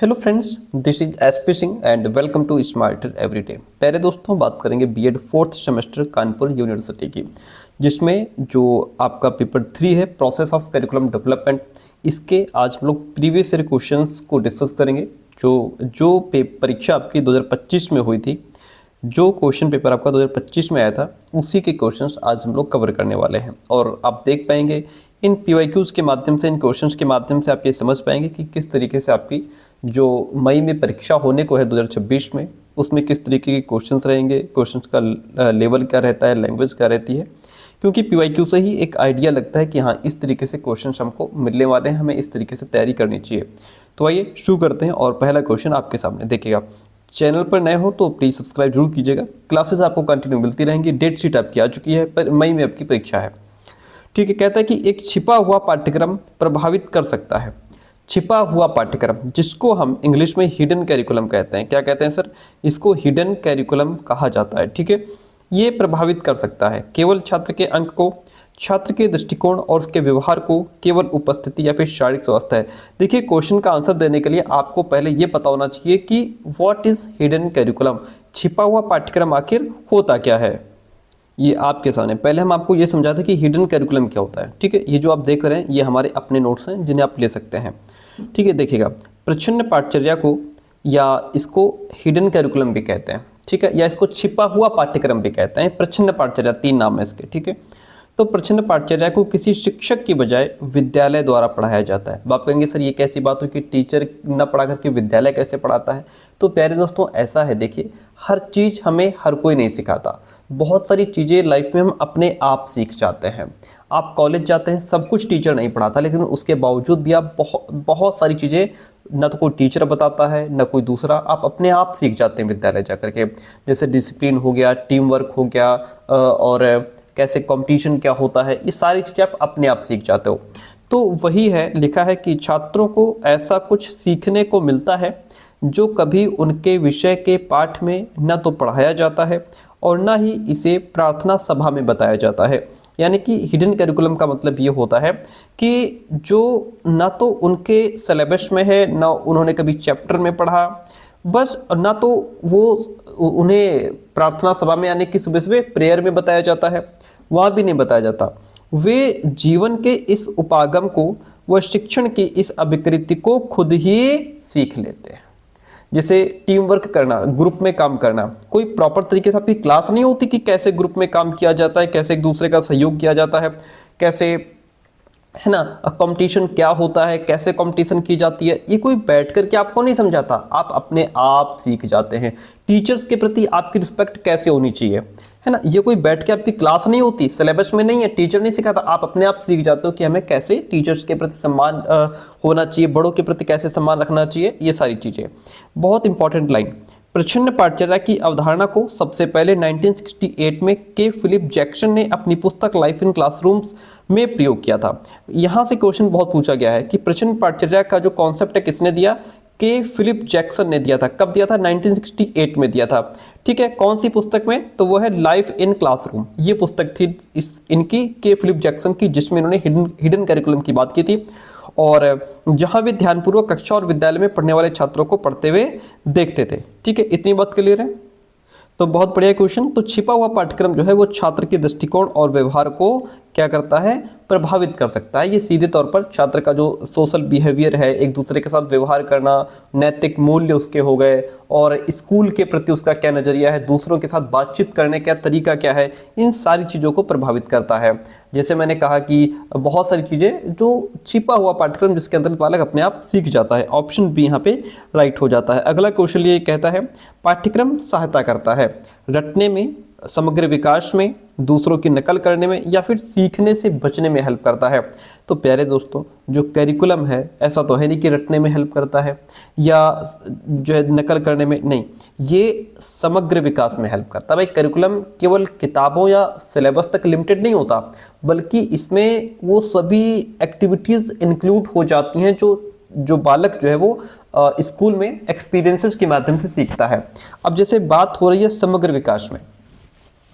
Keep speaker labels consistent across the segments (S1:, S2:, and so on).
S1: Hello friends, this is SP Singh and welcome to smarter everyday. पहले दोस्तों बात करेंगे BEd fourth semester Kanpur university की, जिसमें जो आपका पेपर 3 है प्रोसेस ऑफ करिकुलम डेवलपमेंट, इसके आज हम लोग प्रीवियस ईयर क्वेश्चंस को डिस्कस करेंगे। जो परीक्षा आपकी 2025 में हुई थी, जो क्वेश्चन पेपर आपका 2025 में आया था, उसी के क्वेश्चंस आज हम लोग कवर करने वाले हैं। और आप देख पाएंगे इन पीवाईक्यूज़ के माध्यम से, इन क्वेश्चंस के माध्यम से आप ये समझ पाएंगे कि किस तरीके से आपकी जो मई में परीक्षा होने को है 2026 में, उसमें किस तरीके के क्वेश्चंस रहेंगे, क्वेश्चंस का लेवल क्या रहता है, लैंग्वेज क्या रहती है। क्योंकि पीवाईक्यू से ही एक आइडिया लगता है कि हाँ, इस तरीके से क्वेश्चंस हमको मिलने वाले हैं, हमें इस तरीके से तैयारी करनी चाहिए। तो आइए शुरू करते हैं। और पहला क्वेश्चन आपके सामने देखिएगा। चैनल पर नए हो तो प्लीज़ सब्सक्राइब जरूर कीजिएगा। क्लासेस आपको कंटिन्यू मिलती रहेंगी। डेट शीट आपकी आ चुकी है, पर मई में आपकी परीक्षा है। ठीक है, कहता है कि एक छिपा हुआ पाठ्यक्रम प्रभावित कर सकता है। छिपा हुआ पाठ्यक्रम, जिसको हम इंग्लिश में हिडन कैरिकुलम कहते हैं। क्या कहते हैं सर? इसको हिडन कैरिकुलम कहा जाता है। ठीक है, ये प्रभावित कर सकता है केवल छात्र के अंक को, छात्र के दृष्टिकोण और उसके व्यवहार को, केवल उपस्थिति या फिर शारीरिक स्वास्थ्य है। देखिए, क्वेश्चन का आंसर देने के लिए आपको पहले ये पता होना चाहिए कि व्हाट इज हिडन कैरिकुलम, छिपा हुआ पाठ्यक्रम आखिर होता क्या है। ये आपके सामने पहले हम आपको ये समझाते कि हिडन कैरिकुलम क्या होता है। ठीक है, ये जो आप देख रहे हैं ये हमारे अपने नोट्स हैं, जिन्हें आप ले सकते हैं। ठीक है, देखिएगा, प्रच्छन्न पाठचर्या को या इसको हिडन कैरिकुलम भी कहते हैं। ठीक है, या इसको छिपा हुआ पाठ्यक्रम भी कहते हैं। प्रच्छन्न पाठचर्या, 3 नाम है इसके। ठीक है, तो प्रच्छन्न पाठचर्या को किसी शिक्षक की बजाय विद्यालय द्वारा पढ़ाया जाता है। आप कहेंगे सर ये कैसी बात हुई कि टीचर न पढ़ा करके विद्यालय कैसे पढ़ाता है? तो प्यारे दोस्तों, ऐसा है, देखिए, हर चीज़ हमें हर कोई नहीं सिखाता। बहुत सारी चीज़ें लाइफ में हम अपने आप सीख जाते हैं। आप कॉलेज जाते हैं, सब कुछ टीचर नहीं पढ़ाता, लेकिन उसके बावजूद भी आप बहुत सारी चीज़ें न तो कोई टीचर बताता है न कोई दूसरा, आप अपने आप सीख जाते हैं विद्यालय जा करके। जैसे डिसिप्लिन हो गया, टीम वर्क हो गया, और कैसे कंपटीशन क्या होता है, ये सारी चीज़ें आप अपने आप सीख जाते हो। तो वही है, लिखा है कि छात्रों को ऐसा कुछ सीखने को मिलता है जो कभी उनके विषय के पाठ में न तो पढ़ाया जाता है और न ही इसे प्रार्थना सभा में बताया जाता है। यानी कि हिडन करिकुलम का मतलब ये होता है कि जो ना तो उनके सिलेबस में है, ना उन्होंने कभी चैप्टर में पढ़ा, बस ना तो वो उन्हें प्रार्थना सभा में यानी कि सुबह सुबह प्रेयर में बताया जाता है, वहाँ भी नहीं बताया जाता। वे जीवन के इस उपागम को, व शिक्षण की इस अभिकृति को खुद ही सीख लेते हैं। जैसे टीम वर्क करना, ग्रुप में काम करना, कोई प्रॉपर तरीके से आपकी क्लास नहीं होती कि कैसे ग्रुप में काम किया जाता है, कैसे एक दूसरे का सहयोग किया जाता है, कैसे, है ना, कंपटीशन क्या होता है, कैसे कंपटीशन की जाती है, ये कोई बैठ करके आपको नहीं समझाता, आप अपने आप सीख जाते हैं। टीचर्स के प्रति आपकी रिस्पेक्ट कैसे होनी चाहिए, है ना, ये कोई बैठ के आपकी क्लास नहीं होती, सिलेबस में नहीं है, टीचर नहीं सिखाता, आप अपने आप सीख जाते हो कि हमें कैसे टीचर्स के प्रति सम्मान होना चाहिए, बड़ों के प्रति कैसे सम्मान रखना चाहिए, ये सारी चीज़ें। बहुत इंपॉर्टेंट लाइन, प्रच्छन्न पाठचर्या की अवधारणा को सबसे पहले 1968 में के फिलिप जैक्सन ने अपनी पुस्तक लाइफ इन क्लासरूम्स में प्रयोग किया था। यहाँ से क्वेश्चन बहुत पूछा गया है कि प्रच्छन्न पाठचर्या का जो कॉन्सेप्ट है किसने दिया? के फिलिप जैक्सन ने दिया था। कब दिया था? 1968 में दिया था। ठीक है, कौन सी पुस्तक में? तो वो है लाइफ इन क्लासरूम। ये पुस्तक थी इनकी, के फिलिप जैक्सन की, जिसमें इन्होंने हिडन कैरिकुलम की बात की थी, और जहां वे ध्यानपूर्वक कक्षा और विद्यालय में पढ़ने वाले छात्रों को पढ़ते हुए देखते थे। ठीक है, इतनी बात क्लियर है? तो बहुत बढ़िया क्वेश्चन। तो छिपा हुआ पाठ्यक्रम जो है वो छात्र के दृष्टिकोण और व्यवहार को क्या करता है? प्रभावित कर सकता है। ये सीधे तौर पर छात्र का जो सोशल बिहेवियर है, एक दूसरे के साथ व्यवहार करना, नैतिक मूल्य उसके हो गए, और स्कूल के प्रति उसका क्या नज़रिया है, दूसरों के साथ बातचीत करने का तरीका क्या है, इन सारी चीज़ों को प्रभावित करता है। जैसे मैंने कहा कि बहुत सारी चीज़ें जो छिपा हुआ पाठ्यक्रम जिसके अंतर्गत बालक अपने आप सीख जाता है। ऑप्शन बी यहाँ पे राइट हो जाता है। अगला क्वेश्चन ये कहता है, पाठ्यक्रम सहायता करता है रटने में, समग्र विकास में, दूसरों की नकल करने में, या फिर सीखने से बचने में हेल्प करता है। तो प्यारे दोस्तों, जो कैरिकुलम है ऐसा तो है नहीं कि रटने में हेल्प करता है या जो है नकल करने में, नहीं, ये समग्र विकास में हेल्प करता है। भाई, कैरिकुलम केवल किताबों या सिलेबस तक लिमिटेड नहीं होता, बल्कि इसमें वो सभी एक्टिविटीज़ इंक्लूड हो जाती हैं जो बालक जो है वो स्कूल में एक्सपीरियंसेस के माध्यम से सीखता है। अब जैसे बात हो रही है समग्र विकास में,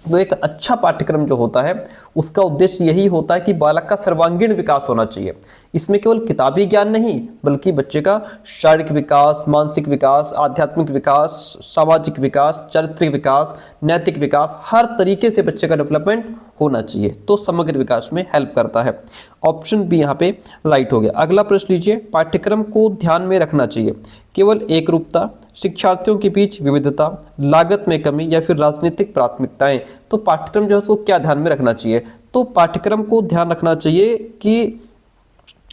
S1: तो एक अच्छा पाठ्यक्रम जो होता है उसका उद्देश्य यही होता है कि बालक का सर्वांगीण विकास होना चाहिए। इसमें केवल किताबी ज्ञान नहीं बल्कि बच्चे का शारीरिक विकास, मानसिक विकास, आध्यात्मिक विकास, सामाजिक विकास, चारित्रिक विकास, नैतिक विकास, हर तरीके से बच्चे का डेवलपमेंट होना चाहिए, तो समग्र विकास में हेल्प करता है। ऑप्शन बी यहाँ पे राइट हो गया। अगला प्रश्न लीजिए, पाठ्यक्रम को ध्यान में रखना चाहिए केवल एक रूपता, शिक्षार्थियों के बीच विविधता, लागत में कमी या फिर राजनीतिक प्राथमिकताएं। तो पाठ्यक्रम जो है उसको क्या ध्यान में रखना चाहिए? तो पाठ्यक्रम को ध्यान रखना चाहिए कि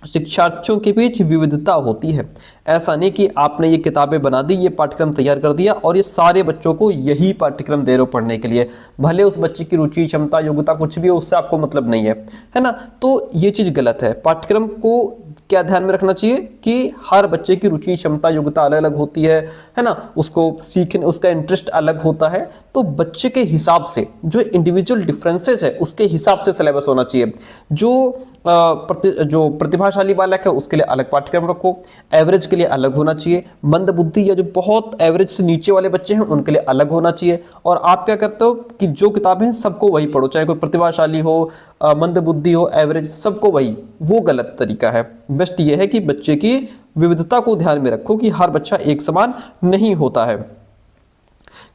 S1: शिक्षार्थियों के बीच विविधता होती है। ऐसा नहीं कि आपने ये किताबें बना दी, ये पाठ्यक्रम तैयार कर दिया और ये सारे बच्चों को यही पाठ्यक्रम दे रहे हो पढ़ने के लिए, भले उस बच्चे की रुचि, क्षमता, योग्यता कुछ भी हो, उससे आपको मतलब नहीं है ना। तो ये चीज़ गलत है। पाठ्यक्रम को क्या ध्यान में रखना चाहिए कि हर बच्चे की रुचि, क्षमता, योग्यता अलग अलग होती है ना, उसको सीखने, उसका इंटरेस्ट अलग होता है। तो बच्चे के हिसाब से जो इंडिविजुअल डिफरेंसेस है उसके हिसाब से सिलेबस होना चाहिए। जो प्रतिभाशाली बालक है उसके लिए अलग पाठ्यक्रम रखो, एवरेज के लिए अलग होना चाहिए, मंद बुद्धि या जो बहुत एवरेज से नीचे वाले बच्चे हैं उनके लिए अलग होना चाहिए। और आप क्या करते हो कि जो किताबें हैं सबको वही पढ़ो, चाहे कोई प्रतिभाशाली हो, मंद बुद्धि हो, एवरेज, सबको वही। वो गलत तरीका है। बेस्ट ये है कि बच्चे की विविधता को ध्यान में रखो कि हर बच्चा एक समान नहीं होता है।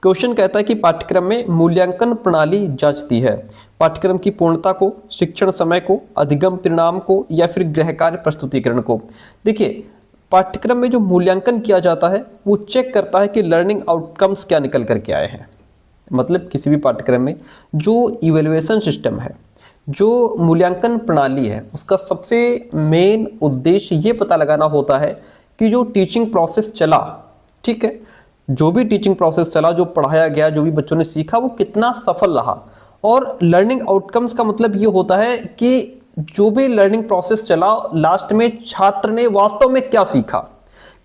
S1: क्वेश्चन कहता है कि पाठ्यक्रम में मूल्यांकन प्रणाली जांचती है पाठ्यक्रम की पूर्णता को, शिक्षण समय को, अधिगम परिणाम को या फिर गृह कार्य प्रस्तुतिकरण को। देखिए, पाठ्यक्रम में जो मूल्यांकन किया जाता है वो चेक करता है कि लर्निंग आउटकम्स क्या निकल करके आए हैं। मतलब किसी भी पाठ्यक्रम में जो इवैल्यूएशन सिस्टम है, जो मूल्यांकन प्रणाली है, उसका सबसे मेन उद्देश्य ये पता लगाना होता है कि जो टीचिंग प्रोसेस चला, ठीक है, जो भी टीचिंग प्रोसेस चला, जो पढ़ाया गया, जो भी बच्चों ने सीखा, वो कितना सफल रहा। और लर्निंग आउटकम्स का मतलब ये होता है कि जो भी लर्निंग प्रोसेस चला, लास्ट में छात्र ने वास्तव में क्या सीखा,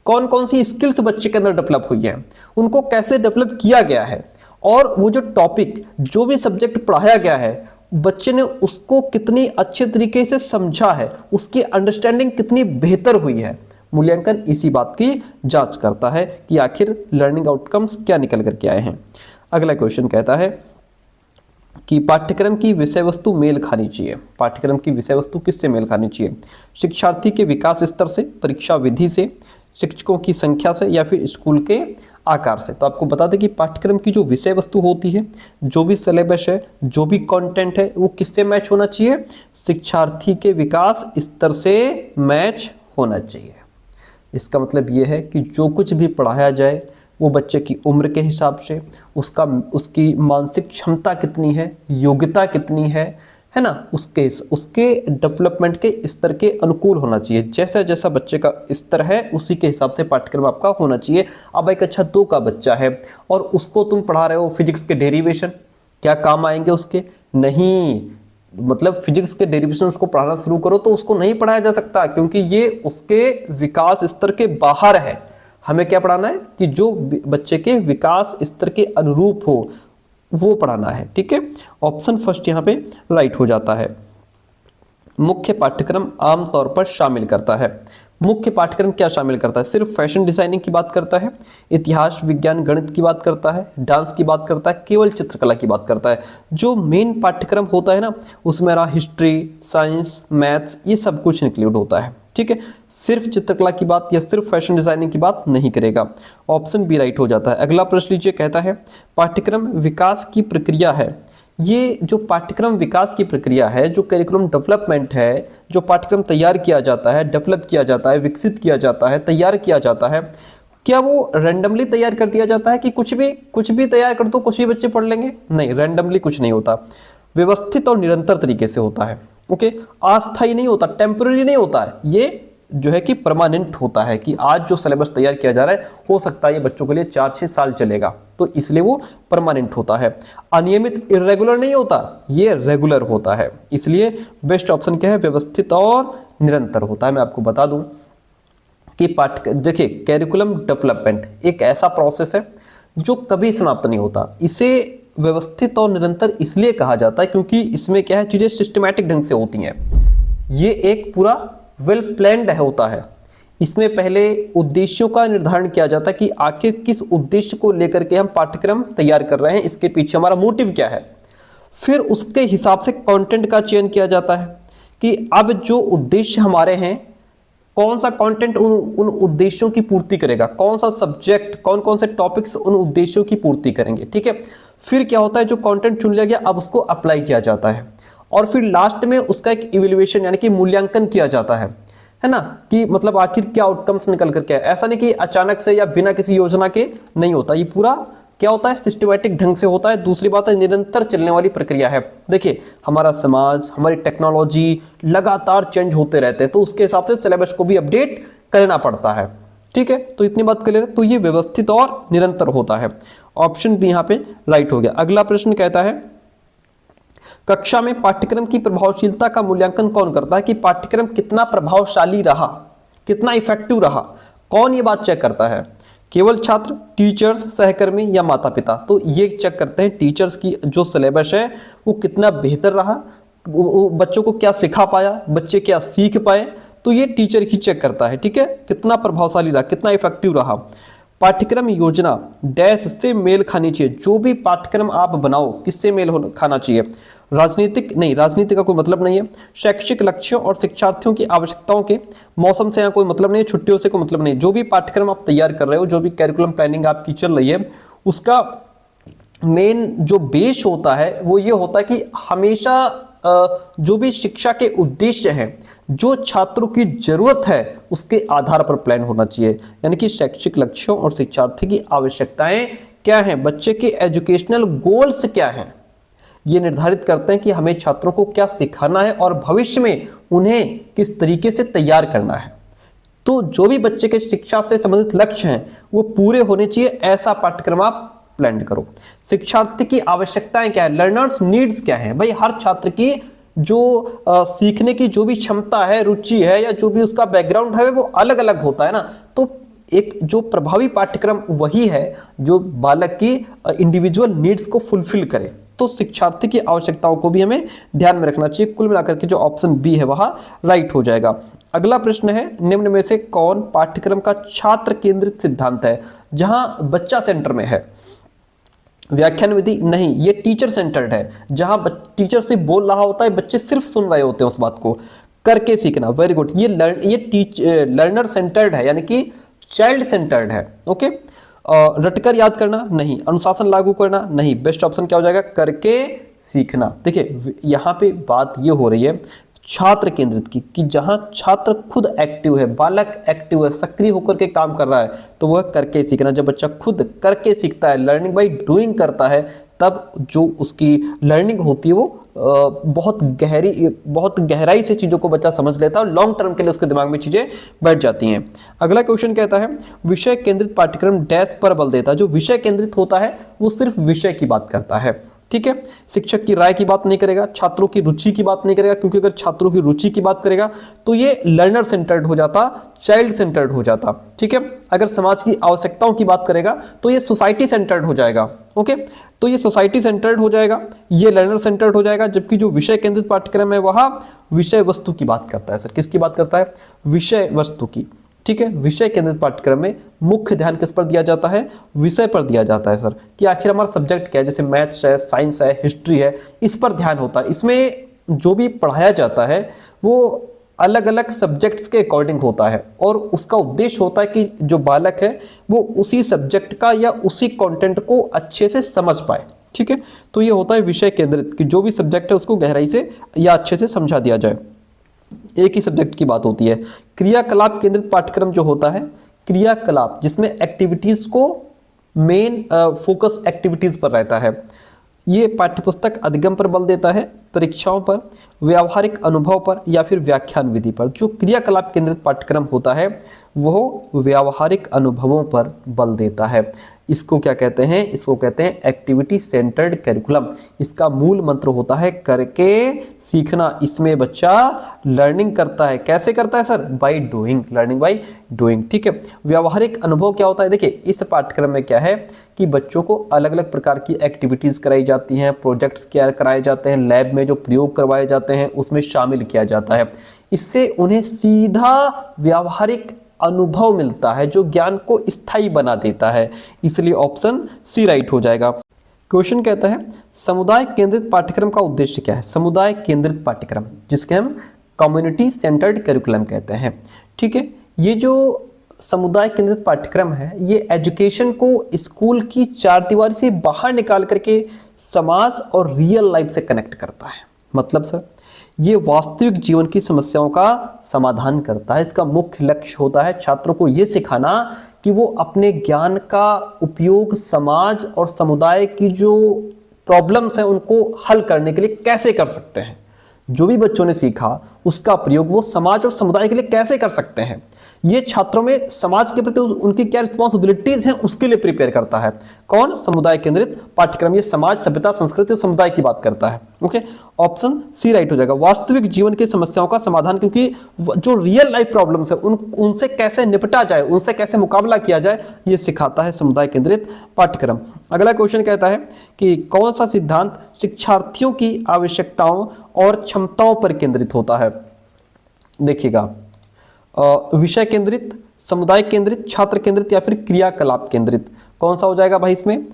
S1: कौन कौन सी स्किल्स बच्चे के अंदर डेवलप हुई हैं, उनको कैसे डेवलप किया गया है, और वो जो टॉपिक, जो भी सब्जेक्ट पढ़ाया गया है, बच्चे ने उसको कितनी अच्छे तरीके से समझा है, उसकी अंडरस्टैंडिंग कितनी बेहतर हुई है। मूल्यांकन इसी बात की जांच करता है कि आखिर लर्निंग आउटकम्स क्या निकल करके आए हैं। अगला क्वेश्चन कहता है कि पाठ्यक्रम की विषय वस्तु मेल खानी चाहिए। पाठ्यक्रम की विषय वस्तु किससे मेल खानी चाहिए? शिक्षार्थी के विकास स्तर से, परीक्षा विधि से, शिक्षकों की संख्या से या फिर स्कूल के आकार से। तो आपको बता दें कि पाठ्यक्रम की जो विषय वस्तु होती है, जो भी सिलेबस है, जो भी कंटेंट है, वो किससे मैच होना चाहिए? शिक्षार्थी के विकास स्तर से मैच होना चाहिए। इसका मतलब ये है कि जो कुछ भी पढ़ाया जाए वो बच्चे की उम्र के हिसाब से, उसकी मानसिक क्षमता कितनी है, योग्यता कितनी है ना, उसके डेवलपमेंट के स्तर के अनुकूल होना चाहिए। जैसा जैसा बच्चे का स्तर है उसी के हिसाब से पाठ्यक्रम आपका होना चाहिए। अब एक अच्छा 2 का बच्चा है और उसको तुम पढ़ा रहे हो फिजिक्स के डेरिवेशन, क्या काम आएंगे उसके? नहीं। मतलब फिजिक्स के डेरिवेशन उसको पढ़ाना शुरू करो तो उसको नहीं पढ़ाया जा सकता, क्योंकि ये उसके विकास स्तर के बाहर है। हमें क्या पढ़ाना है कि जो बच्चे के विकास स्तर के अनुरूप हो वो पढ़ाना है, ठीक है। ऑप्शन फर्स्ट यहाँ पे राइट हो जाता है। मुख्य पाठ्यक्रम आमतौर पर शामिल करता है। मुख्य पाठ्यक्रम क्या शामिल करता है? सिर्फ फैशन डिजाइनिंग की बात करता है, इतिहास, विज्ञान, गणित की बात करता है, डांस की बात करता है, केवल चित्रकला की बात करता है। जो मेन पाठ्यक्रम होता है ना, उसमें रहा हिस्ट्री, साइंस, मैथ्स, ये सब कुछ इंक्लूड होता है, ठीक है। सिर्फ चित्रकला की बात या सिर्फ फैशन डिजाइनिंग की बात नहीं करेगा। ऑप्शन बी राइट हो जाता है। अगला प्रश्न लीजिए, कहता है पाठ्यक्रम विकास की प्रक्रिया है। ये जो पाठ्यक्रम विकास की प्रक्रिया है, जो करिकुलम डेवलपमेंट है, जो पाठ्यक्रम तैयार किया जाता है, डेवलप किया जाता है, विकसित किया जाता है, तैयार किया जाता है, क्या वो रैंडमली तैयार कर दिया जाता है कि कुछ भी तैयार कर दो, कुछ भी बच्चे पढ़ लेंगे? नहीं, रैंडमली कुछ नहीं होता। व्यवस्थित और निरंतर तरीके से होता है, ओके। अस्थायी नहीं होता, टेम्पररी नहीं होता है। ये जो है कि परमानेंट होता है कि आज जो सिलेबस तैयार किया जा रहा है हो सकता है ये बच्चों के लिए 4-6 साल चलेगा, तो इसलिए वो परमानेंट होता है। अनियमित, इरेगुलर नहीं होता, ये रेगुलर होता है। इसलिए बेस्ट ऑप्शन क्या है? व्यवस्थित और निरंतर होता है। मैं आपको बता दूं कि देखिए, कैरिकुलम डेवलपमेंट एक ऐसा प्रोसेस है जो कभी समाप्त नहीं होता। इसे व्यवस्थित और निरंतर इसलिए कहा जाता है क्योंकि इसमें क्या है, चीजें सिस्टमैटिक ढंग से होती हैं। ये एक पूरा वेल प्लान्ड होता है। इसमें पहले उद्देश्यों का निर्धारण किया जाता है कि आखिर किस उद्देश्य को लेकर के हम पाठ्यक्रम तैयार कर रहे हैं, इसके पीछे हमारा मोटिव क्या है। फिर उसके हिसाब से कंटेंट का चयन किया जाता है कि अब जो उद्देश्य हमारे हैं, कौन सा कंटेंट उन उद्देश्यों की पूर्ति करेगा, कौन सा सब्जेक्ट, कौन कौन से टॉपिक्स उन उद्देश्यों की पूर्ति करेंगे। ठीक है, फिर क्या होता है, जो कंटेंट चुन लिया गया अब उसको अप्लाई किया जाता है और फिर लास्ट में उसका एक इवैल्यूएशन यानी कि मूल्यांकन किया जाता है ना, कि मतलब आखिर क्या आउटकम्स निकल करके आए। ऐसा नहीं कि अचानक से या बिना किसी योजना के नहीं होता, ये पूरा क्या होता है, सिस्टमैटिक ढंग से होता है। दूसरी बात है, निरंतर चलने वाली प्रक्रिया है। देखिए हमारा समाज, हमारी टेक्नोलॉजी लगातार चेंज होते रहते हैं, तो उसके हिसाब से सिलेबस को भी अपडेट करना पड़ता है। ठीक है, तो इतनी बात क्लियर है। तो ये व्यवस्थित और निरंतर होता है। ऑप्शन बी यहाँ पे राइट हो गया। अगला प्रश्न कहता है, कक्षा में पाठ्यक्रम की प्रभावशीलता का मूल्यांकन कौन करता है, कि पाठ्यक्रम कितना प्रभावशाली रहा, कितना इफेक्टिव रहा, कौन ये बात चेक करता है? केवल छात्र, टीचर्स, सहकर्मी या माता पिता? तो ये चेक करते हैं टीचर्स की जो सिलेबस है वो कितना बेहतर रहा, वो बच्चों को क्या सिखा पाया, बच्चे क्या सीख पाए, तो ये टीचर ही चेक करता है। ठीक है, कितना प्रभावशाली रहा, कितना इफेक्टिव रहा। पाठ्यक्रम योजना डैश से मेल खानी चाहिए। जो भी पाठ्यक्रम आप बनाओ किससे मेल खाना चाहिए? राजनीतिक नहीं, राजनीति का कोई मतलब नहीं है। शैक्षिक लक्ष्यों और शिक्षार्थियों की आवश्यकताओं के, मौसम से यहाँ कोई मतलब नहीं है, छुट्टियों से कोई मतलब नहीं। जो भी पाठ्यक्रम आप तैयार कर रहे हो, जो भी कैरिकुलम प्लानिंग आपकी चल रही है, उसका मेन जो बेस होता है वो ये होता है कि हमेशा जो भी शिक्षा के उद्देश्य हैं, जो छात्रों की जरूरत है, उसके आधार पर प्लान होना चाहिए। यानी कि शैक्षिक लक्ष्यों और शिक्षार्थी की आवश्यकताएं क्या हैं, बच्चे के एजुकेशनल गोल्स क्या हैं, ये निर्धारित करते हैं कि हमें छात्रों को क्या सिखाना है और भविष्य में उन्हें किस तरीके से तैयार करना है। तो जो भी बच्चे के शिक्षा से संबंधित लक्ष्य हैं वो पूरे होने चाहिए, ऐसा पाठ्यक्रम आप प्लान करो। शिक्षार्थी की आवश्यकताएं क्या है, लर्नर्स नीड्स क्या है? भाई हर छात्र की जो सीखने की जो भी क्षमता है, रुचि है, या जो भी उसका बैकग्राउंड है वो अलग अलग होता है ना। तो एक जो प्रभावी पाठ्यक्रम वही है जो बालक की इंडिविजुअल नीड्स को फुलफिल करे। तो शिक्षार्थी की आवश्यकताओं को भी हमें ध्यान में रखना चाहिए। कुल मिलाकर के जो ऑप्शन बी है वह राइट हो जाएगा। अगला प्रश्न है, निम्न में से कौन पाठ्यक्रम का छात्र केंद्रित सिद्धांत है? जहां बच्चा सेंटर में है। व्याख्यान विधि नहीं, ये टीचर सेंटर्ड है। जहां टीचर सिर्फ बोल रहा होता है, बच्चे सिर्फ सुन रहे होते हैं उस बात को। करके सीखना, वेरी गुड। ये लर्नर सेंटर्ड है, यानी कि चाइल्ड सेंटर्ड है। ओके, रटकर याद करना नहीं, अनुशासन लागू करना नहीं। बेस्ट ऑप्शन क्या हो जाएगा? करके सीखना। देखिए यहाँ पे बात ये हो रही है छात्र केंद्रित की, कि जहां छात्र खुद एक्टिव है, बालक एक्टिव है, सक्रिय होकर के काम कर रहा है, तो वह करके सीखना। जब बच्चा खुद करके सीखता है, लर्निंग बाय डूइंग करता है, तब जो उसकी लर्निंग होती है वो बहुत गहराई से चीज़ों को बच्चा समझ लेता है और लॉन्ग टर्म के लिए उसके दिमाग में चीज़ें बैठ जाती हैं। अगला क्वेश्चन कहता है, विषय केंद्रित पाठ्यक्रम डैश पर बल देता है। जो विषय केंद्रित होता है वो सिर्फ विषय की बात करता है। ठीक है, शिक्षक की राय की बात नहीं करेगा, छात्रों की रुचि की बात नहीं करेगा, क्योंकि अगर छात्रों की रुचि की बात करेगा तो ये लर्नर सेंटर्ड हो जाता, चाइल्ड सेंटर्ड हो जाता। ठीक है, अगर समाज की आवश्यकताओं की बात करेगा तो ये सोसाइटी सेंटर्ड हो जाएगा। ओके, तो ये सोसाइटी सेंटर्ड हो जाएगा, ये लर्नर सेंटर्ड हो जाएगा। जबकि जो विषय केंद्रित पाठ्यक्रम है वह विषय वस्तु की बात करता है। सर किसकी बात करता है? विषय वस्तु की। ठीक है, विषय केंद्रित पाठ्यक्रम में मुख्य ध्यान किस पर दिया जाता है? विषय पर दिया जाता है सर, कि आखिर हमारा सब्जेक्ट क्या है। जैसे मैथ्स है, साइंस है, हिस्ट्री है, इस पर ध्यान होता है। इसमें जो भी पढ़ाया जाता है वो अलग अलग सब्जेक्ट्स के अकॉर्डिंग होता है और उसका उद्देश्य होता है कि जो बालक है वो उसी सब्जेक्ट का या उसी कंटेंट को अच्छे से समझ पाए। ठीक है, तो ये होता है विषय केंद्रित, कि जो भी सब्जेक्ट है उसको गहराई से या अच्छे से समझा दिया जाए। एक ही सब्जेक्ट की बात होती है। क्रियाकलाप केंद्रित पाठ्यक्रम जो होता है, क्रियाकलाप जिसमें एक्टिविटीज को मेन फोकस एक्टिविटीज पर रहता है, ये पाठ्यपुस्तक अधिगम पर बल देता है, परीक्षाओं पर, व्यावहारिक अनुभव पर, या फिर व्याख्यान विधि पर। जो क्रियाकलाप केंद्रित पाठ्यक्रम होता है वह व्यावहारिक अनुभवों पर बल देता है। इसको क्या कहते हैं? इसको कहते हैं एक्टिविटी सेंटर्ड करिकुलम। इसका मूल मंत्र होता है करके सीखना। इसमें बच्चा लर्निंग करता है। कैसे करता है sir? By doing, learning by doing. ठीक है, व्यावहारिक अनुभव क्या होता है? देखिए इस पाठ्यक्रम में क्या है कि बच्चों को अलग अलग प्रकार की एक्टिविटीज कराई जाती हैं, प्रोजेक्ट्स क्या कराए जाते हैं, लैब में जो प्रयोग करवाए जाते हैं उसमें शामिल किया जाता है। इससे उन्हें सीधा व्यावहारिक अनुभव मिलता है जो ज्ञान को स्थायी बना देता है। इसलिए ऑप्शन सी राइट हो जाएगा। क्वेश्चन कहता है समुदाय केंद्रित पाठ्यक्रम का उद्देश्य क्या है। समुदाय केंद्रित पाठ्यक्रम जिसके हम कम्युनिटी सेंटर्ड करिकुलम कहते हैं, ठीक है। ये जो समुदाय केंद्रित पाठ्यक्रम है ये एजुकेशन को स्कूल की चार दीवारी से बाहर निकाल करके समाज और रियल लाइफ से कनेक्ट करता है। मतलब सर ये वास्तविक जीवन की समस्याओं का समाधान करता है। इसका मुख्य लक्ष्य होता है छात्रों को ये सिखाना कि वो अपने ज्ञान का उपयोग समाज और समुदाय की जो प्रॉब्लम्स हैं उनको हल करने के लिए कैसे कर सकते हैं। जो भी बच्चों ने सीखा उसका प्रयोग वो समाज और समुदाय के लिए कैसे कर सकते हैं। ये छात्रों में समाज के प्रति उनकी क्या रिस्पॉन्सिबिलिटीज हैं उसके लिए प्रिपेयर करता है। कौन? समुदाय केंद्रित पाठ्यक्रम। ये समाज, सभ्यता, संस्कृति और समुदाय की बात करता है। ओके, ऑप्शन सी राइट हो जाएगा। वास्तविक जीवन की समस्याओं का समाधान, क्योंकि जो रियल लाइफ प्रॉब्लम्स है उनसे कैसे निपटा जाए, उनसे कैसे मुकाबला किया जाए, ये सिखाता है समुदाय केंद्रित पाठ्यक्रम। अगला क्वेश्चन कहता है कि कौन सा सिद्धांत शिक्षार्थियों की आवश्यकताओं और क्षमताओं पर केंद्रित होता है। देखिएगा, विषय केंद्रित, समुदाय केंद्रित, छात्र केंद्रित या फिर क्रियाकलाप केंद्रित, कौन सा हो जाएगा भाई इसमें?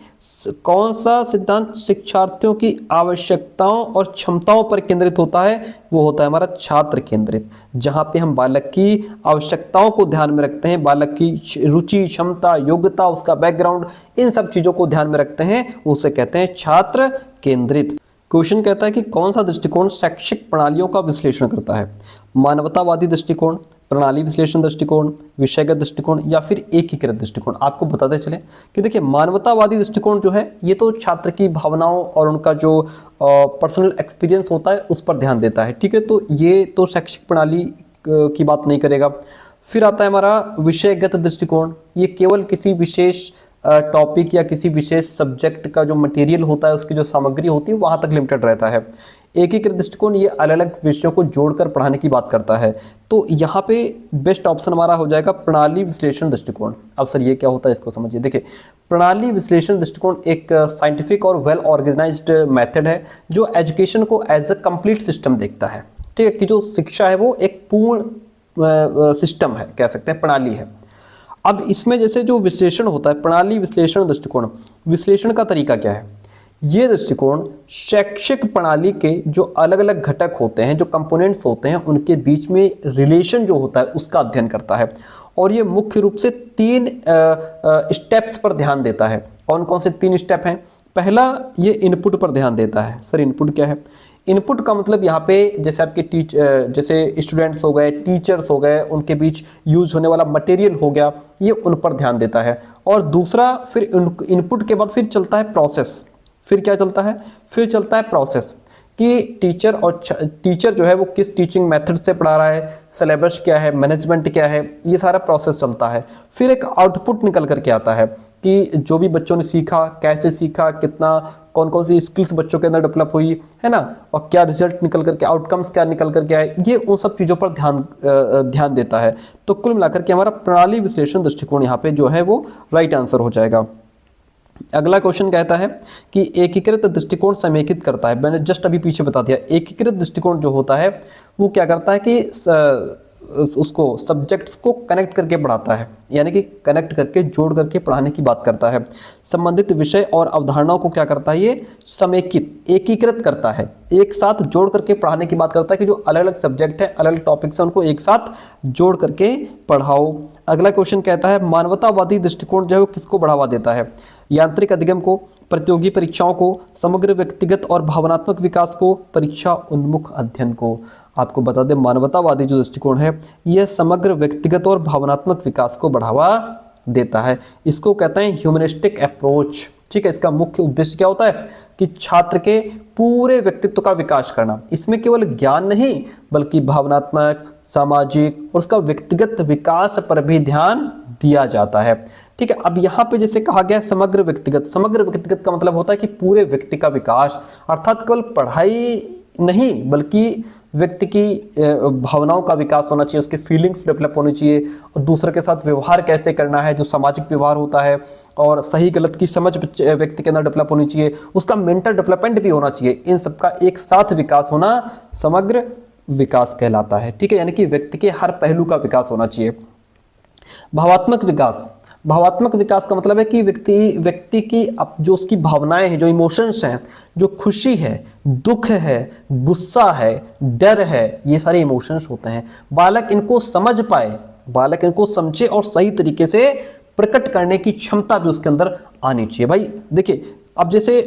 S1: कौन सा सिद्धांत शिक्षार्थियों की आवश्यकताओं और क्षमताओं पर केंद्रित होता है? वो होता है हमारा छात्र केंद्रित, जहां पे हम बालक की आवश्यकताओं को ध्यान में रखते हैं, बालक की रुचि, क्षमता, योग्यता, उसका बैकग्राउंड, इन सब चीजों को ध्यान में रखते हैं, उसे कहते हैं छात्र केंद्रित। क्वेश्चन कहता है कि कौन सा दृष्टिकोण शैक्षिक प्रणालियों का विश्लेषण करता है। मानवतावादी दृष्टिकोण, प्रणाली विश्लेषण दृष्टिकोण, विषयगत दृष्टिकोण या फिर एकीकृत दृष्टिकोण। आपको बताते चले कि देखिए मानवतावादी दृष्टिकोण जो है ये तो छात्र की भावनाओं और उनका जो पर्सनल एक्सपीरियंस होता है उस पर ध्यान देता है, ठीक है। तो ये तो शैक्षिक प्रणाली की बात नहीं करेगा। फिर आता है हमारा विषयगत दृष्टिकोण। ये केवल किसी विशेष टॉपिक या किसी विशेष सब्जेक्ट का जो मटेरियल होता है, उसकी जो सामग्री होती है वहां तक लिमिटेड रहता है। एकीकृत दृष्टिकोण ये अलग अलग विषयों को जोड़कर पढ़ाने की बात करता है। तो यहाँ पे बेस्ट ऑप्शन हमारा हो जाएगा प्रणाली विश्लेषण दृष्टिकोण। अब सर ये क्या होता है इसको समझिए। देखिए प्रणाली विश्लेषण दृष्टिकोण एक साइंटिफिक और वेल ऑर्गेनाइज्ड मेथड है जो एजुकेशन को एज अ कंप्लीट सिस्टम देखता है, ठीक है, कि जो शिक्षा है वो एक पूर्ण सिस्टम है, कह सकते हैं प्रणाली है। अब इसमें जैसे जो विश्लेषण होता है, प्रणाली विश्लेषण दृष्टिकोण, विश्लेषण का तरीका क्या है? ये दृष्टिकोण शैक्षिक प्रणाली के जो अलग अलग घटक होते हैं, जो कंपोनेंट्स होते हैं, उनके बीच में रिलेशन जो होता है उसका अध्ययन करता है। और ये मुख्य रूप से 3 स्टेप्स पर ध्यान देता है। कौन कौन से 3 स्टेप हैं? पहला, ये इनपुट पर ध्यान देता है। सर इनपुट क्या है? इनपुट का मतलब यहाँ पे जैसे आपके जैसे स्टूडेंट्स हो गए, टीचर्स हो गए, उनके बीच यूज होने वाला मटेरियल हो गया, ये उन पर ध्यान देता है। और दूसरा, फिर इनपुट के बाद फिर चलता है प्रोसेस। फिर क्या चलता है? फिर चलता है प्रोसेस कि टीचर जो है वो किस टीचिंग मेथड से पढ़ा रहा है, सिलेबस क्या है, मैनेजमेंट क्या है, ये सारा प्रोसेस चलता है। फिर एक आउटपुट निकल करके आता है कि जो भी बच्चों ने सीखा, कैसे सीखा, कितना, कौन कौन सी स्किल्स बच्चों के अंदर डेवलप हुई है ना, और क्या रिजल्ट निकल करके, आउटकम्स क्या निकल करके आए, ये उन सब चीज़ों पर ध्यान देता है। तो कुल मिलाकर के हमारा प्रणाली विश्लेषण दृष्टिकोण यहाँ पे जो है वो राइट आंसर हो जाएगा। अगला क्वेश्चन कहता है कि एकीकृत दृष्टिकोण समेकित करता है। मैंने जस्ट अभी पीछे बता दिया, एकीकृत दृष्टिकोण जो होता है वो क्या करता है कि उसको सब्जेक्ट्स को कनेक्ट करके पढ़ाता है, यानी कि कनेक्ट करके जोड़ करके पढ़ाने की बात करता है। संबंधित विषय और अवधारणाओं को क्या करता है? ये समेकित, एकीकृत करता है, एक साथ जोड़ करके पढ़ाने की बात करता है कि जो अलग अलग सब्जेक्ट है, अलग अलग टॉपिक्स हैं, उनको एक साथ जोड़ करके पढ़ाओ। अगला क्वेश्चन कहता है मानवतावादी दृष्टिकोण जो है वो किसको बढ़ावा देता है? यांत्रिक अधिगम को, प्रतियोगी परीक्षाओं को, समग्र व्यक्तिगत और भावनात्मक विकास को, परीक्षा उन्मुख अध्ययन को। आपको बता दें मानवतावादी जो दृष्टिकोण है यह समग्र व्यक्तिगत और भावनात्मक विकास को बढ़ावा देता है। इसको कहते हैं ह्यूमनिस्टिक अप्रोच, ठीक है। इसका मुख्य उद्देश्य क्या होता है कि छात्र के पूरे व्यक्तित्व का विकास करना। इसमें केवल ज्ञान नहीं बल्कि भावनात्मक, सामाजिक और उसका व्यक्तिगत विकास पर भी ध्यान दिया जाता है, ठीक है। अब यहाँ पे जैसे कहा गया समग्र व्यक्तिगत, समग्र व्यक्तिगत का मतलब होता है कि पूरे व्यक्ति का विकास, अर्थात केवल पढ़ाई नहीं बल्कि व्यक्ति की भावनाओं का विकास होना चाहिए, उसके फीलिंग्स डेवलप होनी चाहिए, और दूसरे के साथ व्यवहार कैसे करना है, जो सामाजिक व्यवहार होता है, और सही गलत की समझ व्यक्ति के अंदर डेवलप होनी चाहिए, उसका मेंटल डेवलपमेंट भी होना चाहिए। इन सबका एक साथ विकास होना समग्र विकास कहलाता है, ठीक है, यानी कि व्यक्ति के हर पहलू का विकास होना चाहिए। भावात्मक विकास, भावात्मक विकास का मतलब है कि व्यक्ति की जो उसकी भावनाएं हैं, जो इमोशंस हैं, जो खुशी है, दुख है, गुस्सा है, डर है, ये सारे इमोशंस होते हैं। बालक इनको समझ पाए, बालक इनको समझे और सही तरीके से प्रकट करने की क्षमता भी उसके अंदर आनी चाहिए। भाई देखिए, अब जैसे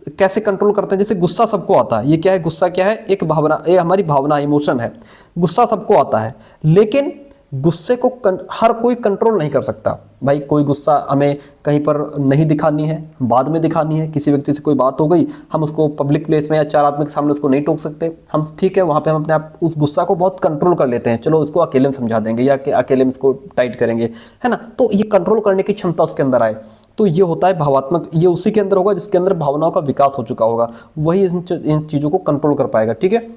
S1: कैसे कंट्रोल करते हैं, जैसे गुस्सा सबको आता है, ये क्या है, गुस्सा क्या है, एक भावना, ये हमारी भावना, इमोशन है। गुस्सा सबको आता है, लेकिन गुस्से को हर कोई कंट्रोल नहीं कर सकता। भाई कोई गुस्सा हमें कहीं पर नहीं दिखानी है, बाद में दिखानी है। किसी व्यक्ति से कोई बात हो गई, हम उसको पब्लिक प्लेस में या 4 आदमी के सामने उसको नहीं टोक सकते हम, ठीक है, वहां पे हम अपने आप उस गुस्सा को बहुत कंट्रोल कर लेते हैं, चलो उसको अकेले में समझा देंगे या अकेले में इसको टाइट करेंगे, है ना। तो ये कंट्रोल करने की क्षमता उसके अंदर आए, तो ये होता है भावात्मक। ये उसी के अंदर होगा जिसके अंदर भावनाओं का विकास हो चुका होगा, वही इन चीजों को कंट्रोल कर पाएगा। ठीक है,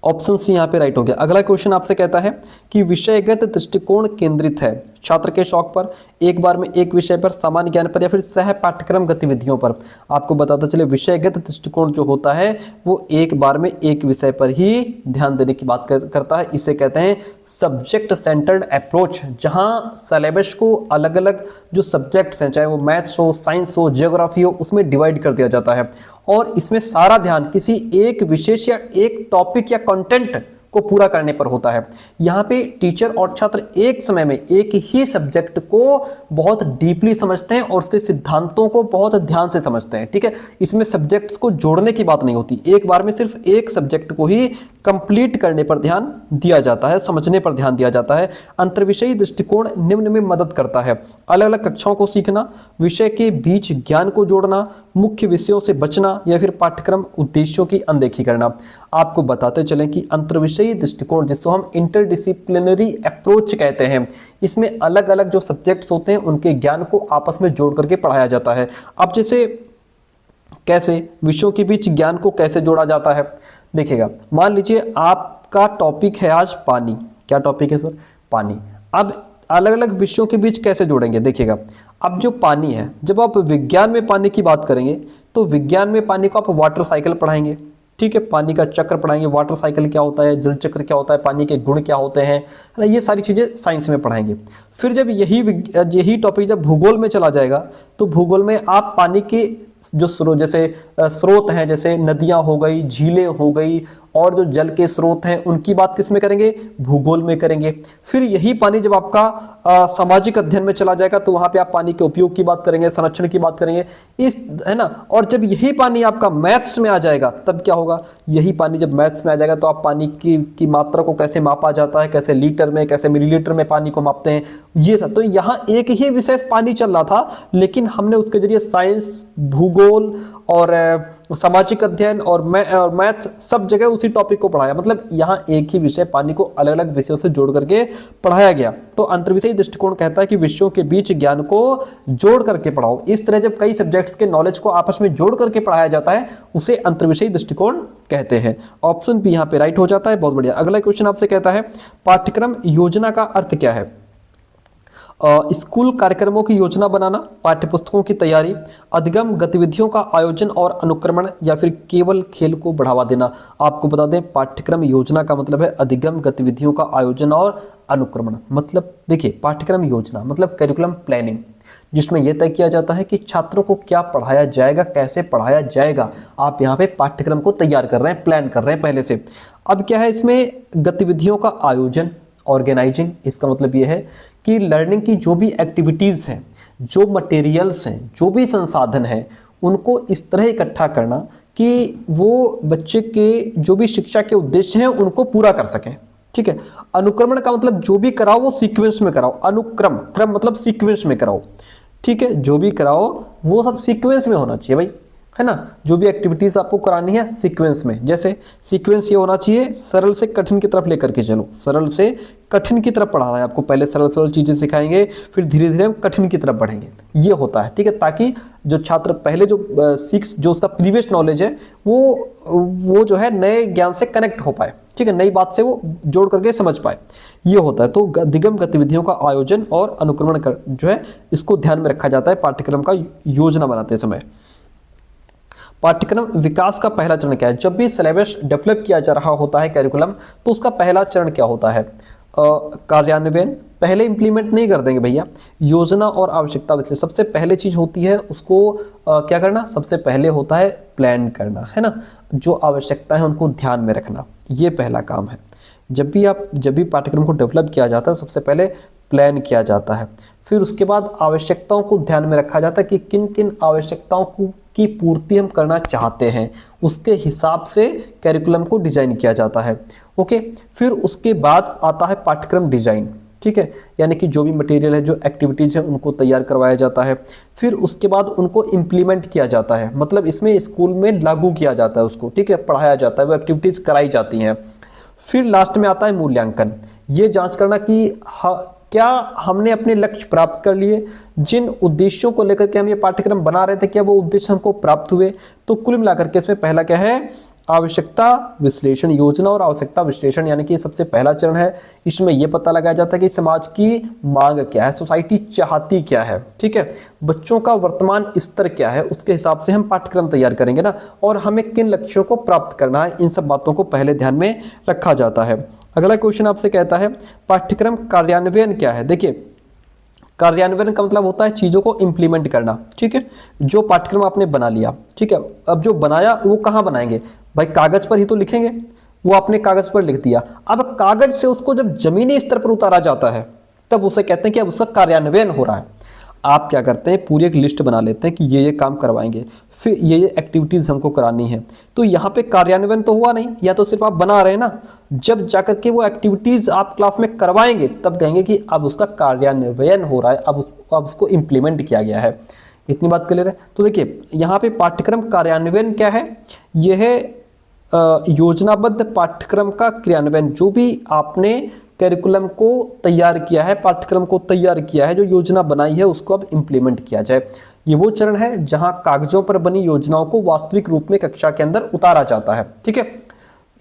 S1: ऑप्शन सी यहाँ पे राइट हो गया। अगला क्वेश्चन आपसे कहता है कि विषयगत दृष्टिकोण केंद्रित है छात्र के शौक पर, एक बार में एक विषय पर, सामान्य ज्ञान पर, या फिर सह पाठ्यक्रम गतिविधियों पर। आपको बताता चले विषयगत दृष्टिकोण जो होता है वो एक बार में एक विषय पर ही ध्यान देने की बात करता है। इसे कहते हैं सब्जेक्ट सेंटर्ड अप्रोच, जहां सिलेबस को अलग अलग जो सब्जेक्ट्स हैं, चाहे वो मैथ्स हो, साइंस हो, जियोग्राफी हो, उसमें डिवाइड कर दिया जाता है और इसमें सारा ध्यान किसी एक विशेष या एक टॉपिक या कंटेंट को पूरा करने पर होता है। यहाँ पे टीचर और छात्र एक समय में एक ही सब्जेक्ट को बहुत डीपली समझते हैं और उसके सिद्धांतों को बहुत ध्यान से समझते हैं। ठीक है, इसमें सब्जेक्ट्स को जोड़ने की बात नहीं होती, एक बार में सिर्फ एक सब्जेक्ट को ही कंप्लीट करने पर ध्यान दिया जाता है, समझने पर ध्यान दिया जाता है। अंतर्विषयी दृष्टिकोण निम्न में मदद करता है: अलग अलग कक्षाओं को सीखना, विषय के बीच ज्ञान को जोड़ना, मुख्य विषयों से बचना, या फिर पाठ्यक्रम उद्देश्यों की अनदेखी करना। आपको बताते चलें कि अंतर्विषयी दृष्टिकोण, जिसको हम इंटरडिसिप्लिनरी अप्रोच कहते हैं, इसमें अलग अलग जो सब्जेक्ट्स होते हैं उनके ज्ञान को आपस में जोड़ करके पढ़ाया जाता है। अब जैसे कैसे विषयों के बीच ज्ञान को कैसे जोड़ा जाता है, देखिएगा, मान लीजिए आपका टॉपिक है आज पानी। क्या टॉपिक है सर? पानी। अब अलग अलग विषयों के बीच कैसे जोड़ेंगे, देखिएगा, अब जो पानी है, जब आप विज्ञान में पानी की बात करेंगे तो विज्ञान में पानी को आप वाटर साइकिल पढ़ाएंगे, ठीक है, पानी का चक्र पढ़ाएंगे, वाटर साइकिल क्या होता है, जल चक्र क्या होता है, पानी के गुण क्या होते हैं, है ना, ये सारी चीज़ें साइंस में पढ़ाएंगे। फिर जब यही टॉपिक जब भूगोल में चला जाएगा तो भूगोल में आप पानी के जो स्रोत हैं, जैसे नदियां हो गई, झीलें हो गई, और जो जल के स्रोत हैं उनकी बात किस में करेंगे? भूगोल में करेंगे। फिर यही पानी जब आपका सामाजिक अध्ययन में चला जाएगा तो वहां पे आप पानी के उपयोग की बात करेंगे, संरक्षण की बात करेंगे, इस, है ना। और जब यही पानी आपका मैथ्स में आ जाएगा तब क्या होगा? यही पानी जब मैथ्स में आ जाएगा तो आप पानी की मात्रा को कैसे मापा जाता है, कैसे लीटर में, कैसे मिलीलीटर में पानी को मापते हैं, ये सब। तो यहाँ एक ही विषय पानी चल रहा था, लेकिन हमने उसके जरिए साइंस, भूगोल और सामाजिक अध्ययन और मैथ सब जगह उसी टॉपिक को पढ़ाया। मतलब यहाँ एक ही विषय पानी को अलग अलग विषयों से जोड़ करके पढ़ाया गया। तो अंतर्विषयी दृष्टिकोण कहता है कि विषयों के बीच ज्ञान को जोड़ करके पढ़ाओ। इस तरह जब कई सब्जेक्ट्स के नॉलेज को आपस में जोड़ करके पढ़ाया जाता है उसे अंतर्विषयी दृष्टिकोण कहते हैं। ऑप्शन बी यहाँ पे राइट हो जाता है। बहुत बढ़िया। अगला क्वेश्चन आपसे कहता है पाठ्यक्रम योजना का अर्थ क्या है? स्कूल कार्यक्रमों की योजना बनाना, पाठ्यपुस्तकों की तैयारी, अधिगम गतिविधियों का आयोजन और अनुक्रमण, या फिर केवल खेल को बढ़ावा देना। आपको बता दें पाठ्यक्रम योजना का मतलब है अधिगम गतिविधियों का आयोजन और अनुक्रमण। मतलब देखिए, पाठ्यक्रम योजना मतलब करिकुलम प्लानिंग, जिसमें यह तय किया जाता है कि छात्रों को क्या पढ़ाया जाएगा, कैसे पढ़ाया जाएगा। आप यहाँ पे पाठ्यक्रम को तैयार कर रहे हैं, प्लान कर रहे हैं पहले से। अब क्या है इसमें? गतिविधियों का आयोजन, ऑर्गेनाइजिंग। इसका मतलब ये है कि लर्निंग की जो भी एक्टिविटीज़ हैं, जो मटेरियल्स हैं, जो भी संसाधन हैं, उनको इस तरह इकट्ठा करना कि वो बच्चे के जो भी शिक्षा के उद्देश्य हैं उनको पूरा कर सकें। ठीक है। अनुक्रमण का मतलब जो भी कराओ वो सीक्वेंस में कराओ। अनुक्रम, क्रम मतलब सीक्वेंस में कराओ। ठीक है, जो भी कराओ वो सब सीक्वेंस में होना चाहिए भाई, है ना। जो भी एक्टिविटीज आपको करानी है सीक्वेंस में। जैसे सीक्वेंस ये होना चाहिए, सरल से कठिन की तरफ लेकर के चलो। सरल से कठिन की तरफ पढ़ाना है आपको। पहले सरल सरल चीजें सिखाएंगे, फिर धीरे धीरे हम कठिन की तरफ बढ़ेंगे। ये होता है, ठीक है, ताकि जो छात्र पहले जो उसका प्रीवियस नॉलेज है वो जो है नए ज्ञान से कनेक्ट हो पाए। ठीक है, नई बात से वो जोड़ करके समझ पाए। ये होता है। तो अधिगम गतिविधियों का आयोजन और अनुक्रमण जो है इसको ध्यान में रखा जाता है पाठ्यक्रम का योजना बनाते समय। पाठ्यक्रम विकास का पहला चरण क्या है? जब भी सिलेबस डेवलप किया जा रहा होता है कैरिकुलम, तो उसका पहला चरण क्या होता है? कार्यान्वयन पहले इंप्लीमेंट नहीं कर देंगे भैया। योजना और आवश्यकता विश्लेषण सबसे पहले चीज होती है, उसको क्या करना, सबसे पहले होता है प्लान करना, है ना। जो आवश्यकता है उनको ध्यान में रखना, ये पहला काम है। जब भी पाठ्यक्रम को डेवलप किया जाता है सबसे पहले प्लान किया जाता है, फिर उसके बाद आवश्यकताओं को ध्यान में रखा जाता है कि किन किन आवश्यकताओं की पूर्ति हम करना चाहते हैं, उसके हिसाब से कैरिकुलम को डिजाइन किया जाता है। ओके, फिर उसके बाद आता है पाठ्यक्रम डिजाइन, ठीक है, यानी कि जो भी मटेरियल है, जो एक्टिविटीज़ है उनको तैयार करवाया जाता है, फिर उसके बाद उनको इम्प्लीमेंट किया जाता है, मतलब इसमें स्कूल में लागू किया जाता है उसको, ठीक है, पढ़ाया जाता है, वो एक्टिविटीज़ कराई जाती हैं। फिर लास्ट में आता है मूल्यांकन, ये जांच करना कि क्या हमने अपने लक्ष्य प्राप्त कर लिए, जिन उद्देश्यों को लेकर के हम ये पाठ्यक्रम बना रहे थे क्या वो उद्देश्य हमको प्राप्त हुए। तो कुल मिलाकर के इसमें पहला क्या है, आवश्यकता विश्लेषण, योजना और आवश्यकता विश्लेषण, यानी कि सबसे पहला चरण है। इसमें यह पता लगाया जाता है कि समाज की मांग क्या है, सोसाइटी चाहती क्या है, ठीक है, बच्चों का वर्तमान स्तर क्या है, उसके हिसाब से हम पाठ्यक्रम तैयार करेंगे ना, और हमें किन लक्ष्यों को प्राप्त करना है, इन सब बातों को पहले ध्यान में रखा जाता है। अगला क्वेश्चन आपसे कहता है पाठ्यक्रम कार्यान्वयन क्या है। देखिए, कार्यान्वयन का मतलब होता है चीज़ों को इम्प्लीमेंट करना, ठीक है। जो पाठ्यक्रम आपने बना लिया, ठीक है, अब जो बनाया वो कहाँ बनाएंगे भाई, कागज पर ही तो लिखेंगे, वो आपने कागज पर लिख दिया। अब कागज से उसको जब जमीनी स्तर पर उतारा जाता है तब उसे कहते हैं कि अब उसका कार्यान्वयन हो रहा है। आप क्या करते हैं, पूरी एक लिस्ट बना लेते हैं कि ये काम करवाएंगे, फिर ये एक्टिविटीज़ हमको करानी है। तो यहाँ पे कार्यान्वयन तो हुआ नहीं, या तो सिर्फ आप बना रहे हैं ना, जब जाकर के वो एक्टिविटीज़ आप क्लास में करवाएंगे तब कहेंगे कि अब उसका कार्यान्वयन हो रहा है, अब उसको इम्प्लीमेंट किया गया है। इतनी बात क्लियर है। तो देखिए यहाँ पे पाठ्यक्रम कार्यान्वयन क्या है, यह है योजनाबद्ध पाठ्यक्रम का क्रियान्वयन। जो भी आपने कैरिकुलम को तैयार किया है, पाठ्यक्रम को तैयार किया है, जो योजना बनाई है उसको अब इम्प्लीमेंट किया जाए। ये वो चरण है जहां कागजों पर बनी योजनाओं को वास्तविक रूप में कक्षा के अंदर उतारा जाता है, ठीक है।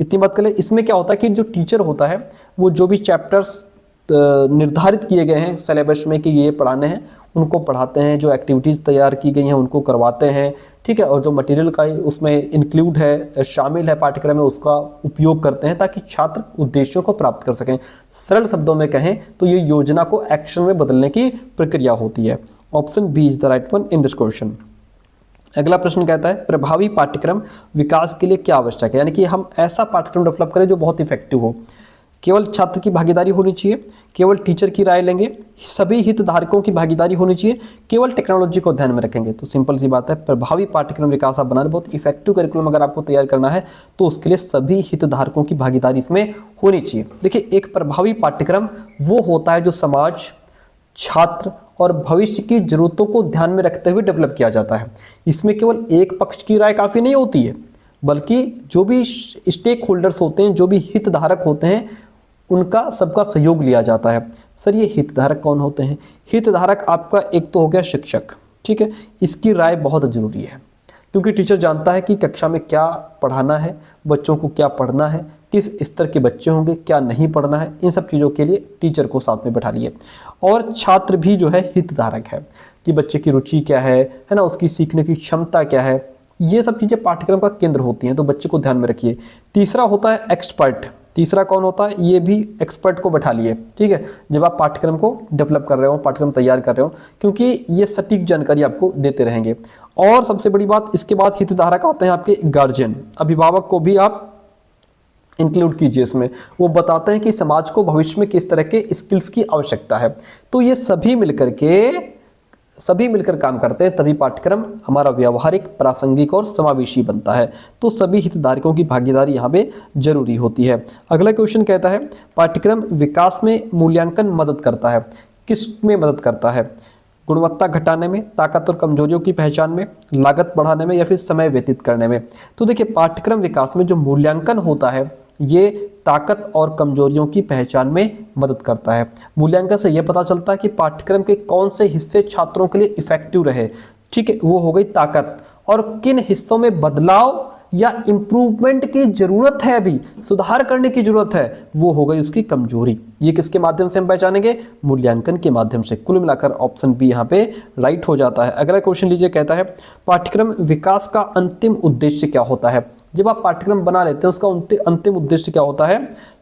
S1: इतनी बात करें। इसमें क्या होता है कि जो टीचर होता है वो जो भी चैप्टर्स निर्धारित किए गए हैं सिलेबस में कि ये पढ़ाने हैं उनको पढ़ाते हैं, जो एक्टिविटीज़ तैयार की गई हैं उनको करवाते हैं, ठीक है, और जो मटेरियल का उसमें इंक्लूड है, शामिल है पाठ्यक्रम में, उसका उपयोग करते हैं ताकि छात्र उद्देश्यों को प्राप्त कर सकें। सरल शब्दों में कहें तो ये योजना को एक्शन में बदलने की प्रक्रिया होती है। Option B is the right one in this question. अगला प्रश्न कहता है प्रभावी पाठ्यक्रम विकास के लिए क्या आवश्यक है, यानी कि हम ऐसा पाठ्यक्रम डेवलप करें जो बहुत इफेक्टिव हो। केवल छात्र की भागीदारी होनी चाहिए, केवल टीचर की राय लेंगे, सभी हितधारकों की भागीदारी होनी चाहिए, केवल टेक्नोलॉजी को ध्यान में रखेंगे। तो सिंपल सी बात है, प्रभावी पाठ्यक्रम विकास आप बनाने, बहुत इफेक्टिव करिकुलम अगर आपको तैयार करना है तो उसके लिए सभी हितधारकों की भागीदारी इसमें होनी चाहिए। देखिए, एक प्रभावी पाठ्यक्रम वो होता है जो समाज, छात्र और भविष्य की जरूरतों को ध्यान में रखते हुए डेवलप किया जाता है। इसमें केवल एक पक्ष की राय काफ़ी नहीं होती है, बल्कि जो भी स्टेक होल्डर्स होते हैं, जो भी हितधारक होते हैं, उनका सबका सहयोग लिया जाता है। सर ये हितधारक कौन होते हैं? हितधारक आपका एक तो हो गया शिक्षक, ठीक है, इसकी राय बहुत ज़रूरी है क्योंकि टीचर जानता है कि कक्षा में क्या पढ़ाना है, बच्चों को क्या पढ़ना है, किस स्तर के बच्चे होंगे, क्या नहीं पढ़ना है, इन सब चीज़ों के लिए टीचर को साथ में बैठा लिए। और छात्र भी जो है हितधारक है कि बच्चे की रुचि क्या है ना, उसकी सीखने की क्षमता क्या है, ये सब चीज़ें पाठ्यक्रम का केंद्र होती हैं, तो बच्चे को ध्यान में रखिए। तीसरा होता है एक्सपर्ट। तीसरा कौन होता है? ये भी एक्सपर्ट को बैठा लिए, ठीक है, जब आप पाठ्यक्रम को डेवलप कर रहे हो, पाठ्यक्रम तैयार कर रहे हो, क्योंकि ये सटीक जानकारी आपको देते रहेंगे। और सबसे बड़ी बात, इसके बाद हितधारक आते हैं आपके गार्जियन, अभिभावक को भी आप इंक्लूड कीजिए इसमें। वो बताते हैं कि समाज को भविष्य में किस तरह के स्किल्स की आवश्यकता है। तो ये सभी मिलकर काम करते हैं, तभी पाठ्यक्रम हमारा व्यावहारिक, प्रासंगिक और समावेशी बनता है। तो सभी हितधारकों की भागीदारी यहाँ पे जरूरी होती है। अगला क्वेश्चन कहता है पाठ्यक्रम विकास में मूल्यांकन मदद करता है। किस में मदद करता है? गुणवत्ता घटाने में, ताकत और कमजोरियों की पहचान में, लागत बढ़ाने में, या फिर समय व्यतीत करने में। तो देखिए, पाठ्यक्रम विकास में जो मूल्यांकन होता है ये ताकत और कमजोरियों की पहचान में मदद करता है। मूल्यांकन से यह पता चलता है कि पाठ्यक्रम के कौन से हिस्से छात्रों के लिए इफेक्टिव रहे, ठीक है, वो हो गई ताकत, और किन हिस्सों में बदलाव या इंप्रूवमेंट की जरूरत है, अभी सुधार करने की जरूरत है, वो हो गई उसकी कमजोरी। ये किसके माध्यम से हम पहचानेंगे? मूल्यांकन के माध्यम से। कुल मिलाकर ऑप्शन बी यहाँ पे राइट हो जाता है। अगला क्वेश्चन लीजिए, कहता है पाठ्यक्रम विकास का अंतिम उद्देश्य क्या होता है? जब आप पाठ्यक्रम बना लेते हैं उसका अंतिम उद्देश्य क्या होता है?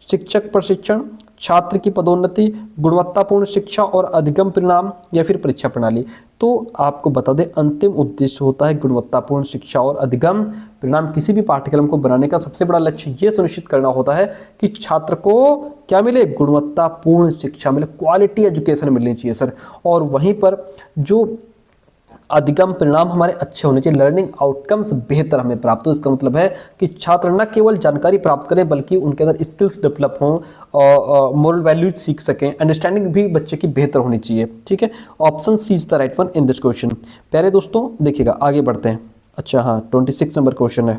S1: शिक्षक प्रशिक्षण, छात्र की पदोन्नति, गुणवत्तापूर्ण शिक्षा और अधिगम परिणाम, या फिर परीक्षा प्रणाली। तो आपको बता दें, अंतिम उद्देश्य होता है गुणवत्तापूर्ण शिक्षा और अधिगम परिणाम। किसी भी पाठ्यक्रम को बनाने का सबसे बड़ा लक्ष्य ये सुनिश्चित करना होता है कि छात्र को क्या मिले, गुणवत्तापूर्ण शिक्षा मिले, क्वालिटी एजुकेशन मिलनी चाहिए सर। और वहीं पर जो अधिगम परिणाम हमारे अच्छे होने चाहिए, लर्निंग आउटकम्स बेहतर हमें प्राप्त हो। इसका मतलब है कि छात्र न केवल जानकारी प्राप्त करें बल्कि उनके अंदर स्किल्स डेवलप हों और मोरल वैल्यूज सीख सकें, अंडरस्टैंडिंग भी बच्चे की बेहतर होनी चाहिए। ठीक है, option C is the right one in this question. प्यारे दोस्तों देखिएगा, आगे बढ़ते हैं। अच्छा हाँ, 26 नंबर क्वेश्चन है।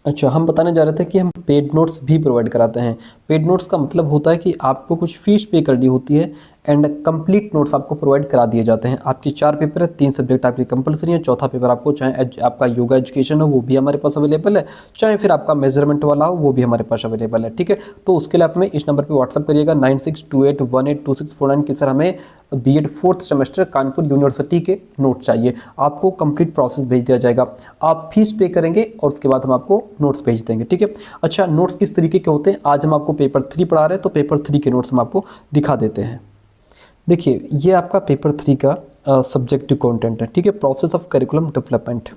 S1: अच्छा, हम बताने जा रहे थे कि हम पेड नोट्स भी प्रोवाइड कराते हैं। पेड नोट्स का मतलब होता है कि आपको कुछ फीस पे करनी होती है एंड कंप्लीट नोट्स आपको प्रोवाइड करा दिए जाते हैं। आपकी 4 पेपर है, 3 सब्जेक्ट आपकी कंपलसरी है, चौथा पेपर आपको चाहे आपका योगा एजुकेशन हो वो भी हमारे पास अवेलेबल है, चाहे फिर आपका मेजरमेंट वाला हो वो भी हमारे पास अवेलेबल है। ठीक है, तो उसके लिए आप हमें इस नंबर पर व्हाट्सअप करिएगा 9628182649 कि सर हमें B.Ed 4th semester Kanpur university के नोट्स चाहिए। आपको कंप्लीट प्रोसेस भेज दिया जाएगा, आप फीस पे करेंगे और उसके बाद हम आपको नोट्स भेज देंगे। ठीक है, अच्छा नोट्स किस तरीके के होते हैं, आज हम आपको पेपर 3 पढ़ा रहे हैं तो पेपर 3 के नोट्स हम आपको दिखा देते हैं। देखिए, ये आपका पेपर 3 का सब्जेक्टिव कंटेंट है। ठीक है, process of curriculum development.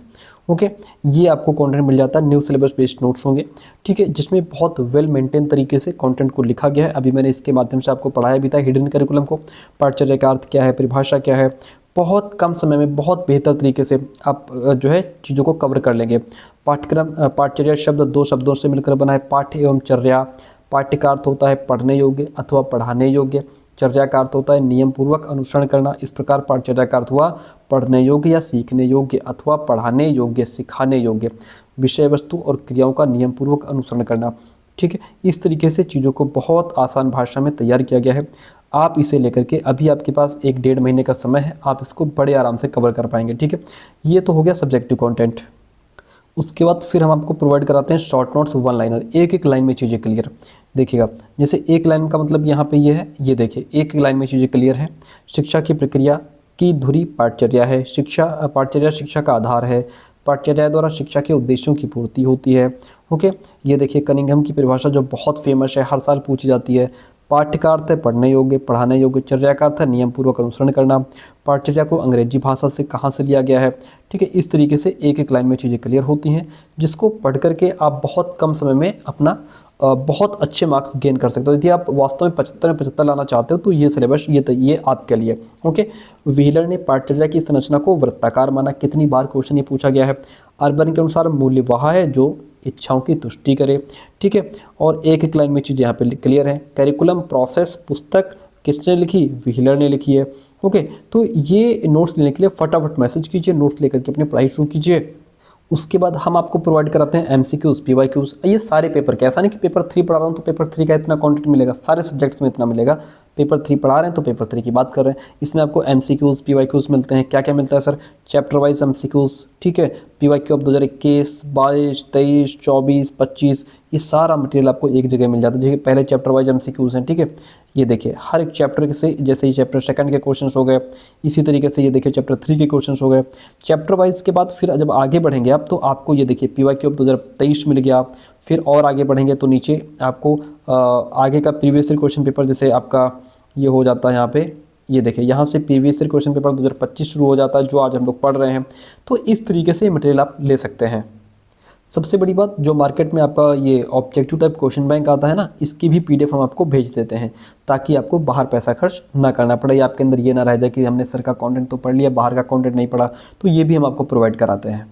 S1: Okay, ये आपको कंटेंट मिल जाता है, न्यू सिलेबस बेस्ड नोट्स होंगे। ठीक है, जिसमें बहुत वेल मेंटेन तरीके से कंटेंट को लिखा गया है। अभी मैंने इसके माध्यम से आपको पढ़ाया भी था हिडन करिकुलम को, पाठचर्या का अर्थ क्या है, परिभाषा क्या है। बहुत कम समय में बहुत बेहतर तरीके से आप जो है चीज़ों को कवर कर लेंगे। पाठचर्या शब्द 2 शब्दों से मिलकर बना है, पाठ्य एवं चर्या। पाठ्य का अर्थ होता है पढ़ने योग्य अथवा पढ़ाने योग्य, चर्या का अर्थ होता है नियम पूर्वक अनुसरण करना। इस प्रकार पाठचर्या का अर्थ हुआ पढ़ने योग्य या सीखने योग्य अथवा पढ़ाने योग्य, सिखाने योग्य, विषय वस्तु और क्रियाओं का नियम पूर्वक अनुसरण करना। ठीक है, इस तरीके से चीज़ों को बहुत आसान भाषा में तैयार किया गया है। आप इसे लेकर के, अभी आपके पास 1-1.5 महीने का समय है, आप इसको बड़े आराम से कवर कर पाएंगे। ठीक है, ये तो हो गया सब्जेक्टिव कंटेंट। उसके बाद फिर हम आपको प्रोवाइड कराते हैं शॉर्ट नोट्स, 1 लाइनर, एक लाइन में चीज़ें क्लियर। देखिएगा, जैसे एक लाइन का मतलब यहाँ पे ये है, ये देखिए एक लाइन में चीज़ें क्लियर है। शिक्षा की प्रक्रिया की धुरी पाठचर्या है, पाठचर्या शिक्षा का आधार है, पाठचर्या द्वारा शिक्षा के उद्देश्यों की पूर्ति होती है। ओके, ये देखिए कनिंघम की परिभाषा जो बहुत फेमस है, हर साल पूछी जाती है। पाठ्य का अर्थ है पढ़ने योग्य, पढ़ाने योग्य। चर्या का अर्थ है नियम पूर्वक अनुसरण करना। पाठचर्या को अंग्रेजी भाषा से कहाँ से लिया गया है। ठीक है, इस तरीके से एक लाइन में चीज़ें क्लियर होती हैं, जिसको पढ़ करके आप बहुत कम समय में अपना बहुत अच्छे मार्क्स गेन कर सकते हो। यदि आप वास्तव में 75 लाना चाहते हो तो ये सिलेबस ये आपके लिए। ओके, व्हीलर ने पाठचर्या की संरचना को वृत्ताकार माना। कितनी बार क्वेश्चन ये पूछा गया है। अर्बन के अनुसार मूल्य वह है जो इच्छाओं की तुष्टि करे। ठीक है, और एक लाइन में चीज़ यहाँ पे क्लियर है। करिकुलम प्रोसेस पुस्तक किसने लिखी, व्हीलर ने लिखी है। ओके, तो ये नोट्स लेने के लिए फटाफट मैसेज कीजिए, नोट्स लेकर के अपनी पढ़ाई शुरू कीजिए। उसके बाद हम आपको प्रोवाइड कराते हैं MCQs, PYQs। ये सारे पेपर के, ऐसा नहीं कि पेपर 3 पढ़ा रहा हूँ तो पेपर 3 का इतना कंटेंट मिलेगा, सारे सब्जेक्ट्स में इतना मिलेगा। पेपर 3 पढ़ा रहे हैं तो पेपर 3 की बात कर रहे हैं। इसमें आपको MCQs, PYQs मिलते हैं। क्या क्या मिलता है सर, चैप्टर वाइज MCQs। ठीक है, PYQ ऑफ 2021, 22, 23, 24, 25, ये सारा मटेरियल आपको एक जगह मिल जाता है। देखिए पहले चैप्टर वाइज MCQs हैं। ठीक है, ये देखिए हर एक चैप्टर से, जैसे ही चैप्टर 2 के क्वेश्चंस हो गए, इसी तरीके से ये देखिए चैप्टर 3 के क्वेश्चंस हो गए। चैप्टर वाइज के बाद फिर जब आगे बढ़ेंगे आप तो आपको ये देखिए PYQ ऑफ 2023 मिल गया। फिर और आगे बढ़ेंगे तो नीचे आपको आगे का प्रीवियस ईयर क्वेश्चन पेपर, जैसे आपका ये हो जाता है यहाँ पे, ये देखिए यहाँ से प्रीवियस ईयर क्वेश्चन पेपर 2025 शुरू हो जाता है, जो आज हम लोग पढ़ रहे हैं। तो इस तरीके से मटेरियल आप ले सकते हैं। सबसे बड़ी बात, जो मार्केट में आपका ये ऑब्जेक्टिव टाइप क्वेश्चन बैंक आता है ना, इसकी भी PDF हम आपको भेज देते हैं, ताकि आपको बाहर पैसा खर्च ना करना पड़े, या आपके अंदर ये ना रह जाए कि हमने सर का कंटेंट तो पढ़ लिया, बाहर का कंटेंट नहीं पढ़ा। तो ये भी हम आपको प्रोवाइड कराते हैं।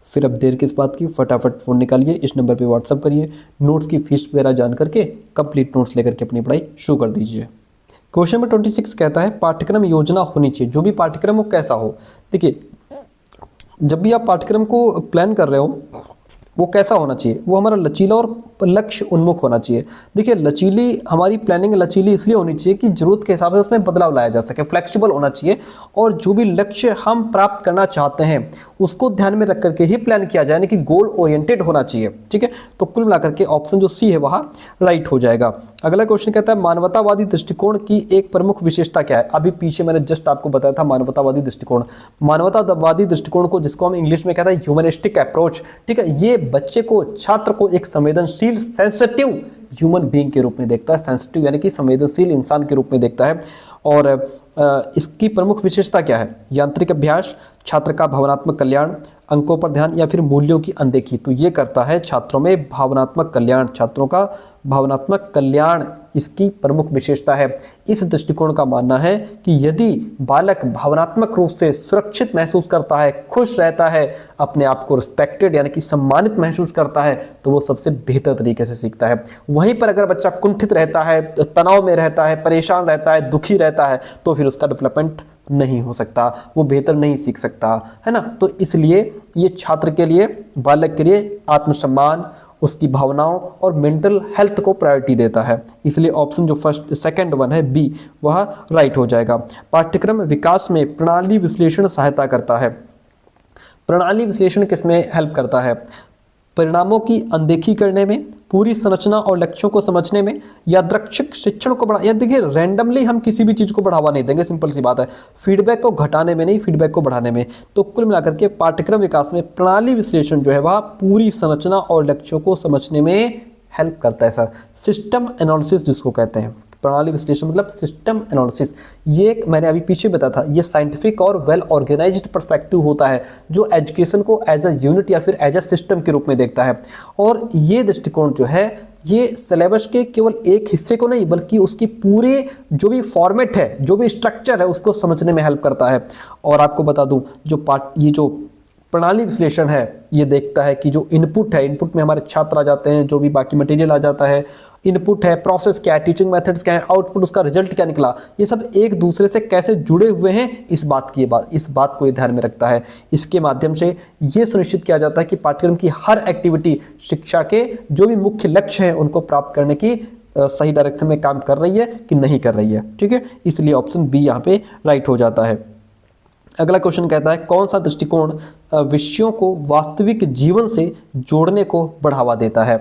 S1: फिर अब देर किस बात की, फटाफट फ़ोन निकालिए, इस नंबर पर व्हाट्सअप करिए, नोट्स की फीस वगैरह जान करके कंप्लीट नोट्स लेकर के अपनी पढ़ाई शुरू कर दीजिए। क्वेश्चन नंबर 26 कहता है पाठ्यक्रम योजना होनी चाहिए, जो भी पाठ्यक्रम हो कैसा हो। देखिए, जब भी आप पाठ्यक्रम को प्लान कर रहे हो वो कैसा होना चाहिए, वो हमारा लचीला और लक्ष्य उन्मुख होना चाहिए। देखिए, लचीली हमारी प्लानिंग लचीली इसलिए होनी चाहिए कि जरूरत के हिसाब से उसमें बदलाव लाया जा सके, फ्लेक्सिबल होना चाहिए। और जो भी लक्ष्य हम प्राप्त करना चाहते हैं उसको ध्यान में रख करके ही प्लान किया जाए, यानी कि गोल ओरिएंटेड होना चाहिए। ठीक है, तो कुल मिलाकर के ऑप्शन जो सी है वहाँ राइट हो जाएगा। अगला क्वेश्चन कहता है मानवतावादी दृष्टिकोण की एक प्रमुख विशेषता क्या है। अभी पीछे मैंने जस्ट आपको बताया था मानवतावादी दृष्टिकोण। मानवतावादी दृष्टिकोण को, जिसको हम इंग्लिश में कहते हैं ह्यूमनिस्टिक अप्रोच। ठीक है, ये बच्चे को, छात्र को एक संवेदनशील, सेंसिटिव ह्यूमन बीइंग के रूप में देखता है, सेंसिटिव यानी कि संवेदनशील इंसान के रूप में देखता है। और इसकी प्रमुख विशेषता क्या है? यांत्रिक अभ्यास, छात्र का भावनात्मक कल्याण, अंकों पर ध्यान या फिर मूल्यों की अनदेखी। तो ये करता है छात्रों में भावनात्मक कल्याण, छात्रों का भावनात्मक कल्याण इसकी प्रमुख विशेषता है। इस दृष्टिकोण का मानना है कि यदि बालक भावनात्मक रूप से सुरक्षित महसूस करता है, खुश रहता है, अपने आप को रिस्पेक्टेड यानी कि सम्मानित महसूस करता है, तो वो सबसे बेहतर तरीके से सीखता है। वहीं पर अगर बच्चा कुंठित रहता है, तनाव में रहता है, परेशान रहता है, दुखी रहता है, तो फिर उसका डेवलपमेंट नहीं हो सकता, वो बेहतर नहीं सीख सकता, है ना। तो इसलिए ये छात्र के लिए, बालक के लिए आत्मसम्मान, उसकी भावनाओं और मेंटल हेल्थ को प्रायोरिटी देता है। इसलिए ऑप्शन जो फर्स्ट सेकंड वन है बी, वह राइट हो जाएगा। पाठ्यक्रम विकास में प्रणाली विश्लेषण सहायता करता है। प्रणाली विश्लेषण किसमें हेल्प करता है? परिणामों की अनदेखी करने में, पूरी संरचना और लक्ष्यों को समझने में, यादृच्छिक शिक्षण को बढ़ा, या देखिए रैंडमली हम किसी भी चीज़ को बढ़ावा नहीं देंगे, सिंपल सी बात है। फीडबैक को घटाने में नहीं, फीडबैक को बढ़ाने में। तो कुल मिलाकर के पाठ्यक्रम विकास में प्रणाली विश्लेषण जो है वह पूरी संरचना और लक्ष्यों को समझने में हेल्प करता है सर। सिस्टम एनालिसिस जिसको कहते हैं, प्रणाली विश्लेषण मतलब सिस्टम एनालिसिस। ये एक मैंने अभी पीछे बताया था, ये साइंटिफिक और वेल ऑर्गेनाइज्ड पर्सपेक्टिव होता है जो एजुकेशन को एज अ यूनिट या फिर एज अ सिस्टम के रूप में देखता है। और ये दृष्टिकोण जो है ये सिलेबस के केवल एक हिस्से को नहीं बल्कि उसकी पूरे जो भी फॉर्मेट है, जो भी स्ट्रक्चर है, उसको समझने में हेल्प करता है। और आपको बता दूं ये जो प्रणाली विश्लेषण है ये देखता है कि जो इनपुट है, इनपुट में हमारे छात्र आ जाते हैं, जो भी बाकी मटेरियल आ जाता है, इनपुट है, प्रोसेस क्या है, टीचिंग मेथड्स क्या है, आउटपुट उसका रिजल्ट क्या निकला, ये सब एक दूसरे से कैसे जुड़े हुए हैं, इस बात को ये ध्यान में रखता है। इसके माध्यम से ये सुनिश्चित किया जाता है कि पाठ्यक्रम की हर एक्टिविटी शिक्षा के जो भी मुख्य लक्ष्य हैं उनको प्राप्त करने की सही डायरेक्शन में काम कर रही है कि नहीं कर रही है। ठीक है, इसलिए ऑप्शन बी यहाँ पे राइट हो जाता है। अगला क्वेश्चन कहता है कौन सा दृष्टिकोण विषयों को वास्तविक जीवन से जोड़ने को बढ़ावा देता है?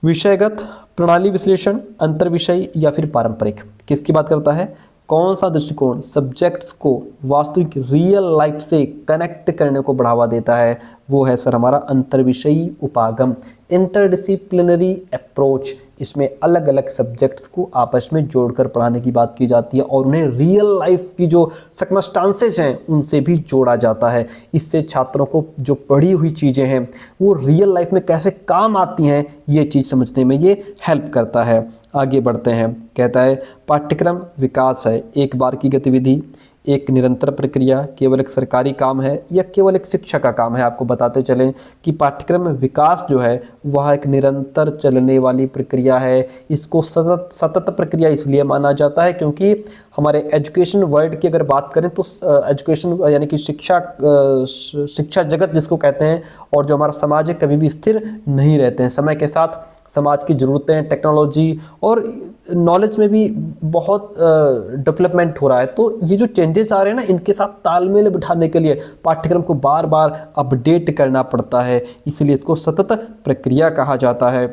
S1: विषयगत, प्रणाली विश्लेषण, अंतर विषय या फिर पारंपरिक? किसकी बात करता है? कौन सा दृष्टिकोण सब्जेक्ट्स को वास्तविक रियल लाइफ से कनेक्ट करने को बढ़ावा देता है? वो है सर हमारा अंतर्विषयी उपागम, इंटरडिसिप्लिनरी अप्रोच। इसमें अलग अलग सब्जेक्ट्स को आपस में जोड़कर पढ़ाने की बात की जाती है और उन्हें रियल लाइफ की जो सर्कमस्टांसेस हैं उनसे भी जोड़ा जाता है। इससे छात्रों को जो पढ़ी हुई चीज़ें हैं वो रियल लाइफ में कैसे काम आती हैं ये चीज़ समझने में ये हेल्प करता है। आगे बढ़ते हैं, कहता है पाठ्यक्रम विकास है एक बार की गतिविधि, एक निरंतर प्रक्रिया, केवल एक सरकारी काम है या केवल एक शिक्षक का काम है? आपको बताते चलें कि पाठ्यक्रम विकास जो है वह एक निरंतर चलने वाली प्रक्रिया है। इसको सतत प्रक्रिया इसलिए माना जाता है क्योंकि हमारे एजुकेशन वर्ल्ड की अगर बात करें तो एजुकेशन यानी कि शिक्षा जगत जिसको कहते हैं और जो हमारा समाज है कभी भी स्थिर नहीं रहते हैं। समय के साथ समाज की ज़रूरतें, टेक्नोलॉजी और नॉलेज में भी बहुत डेवलपमेंट हो रहा है। तो ये जो चेंजेस आ रहे हैं ना, इनके साथ तालमेल बिठाने के लिए पाठ्यक्रम को बार बार अपडेट करना पड़ता है, इसलिए इसको सतत प्रक्रिया कहा जाता है।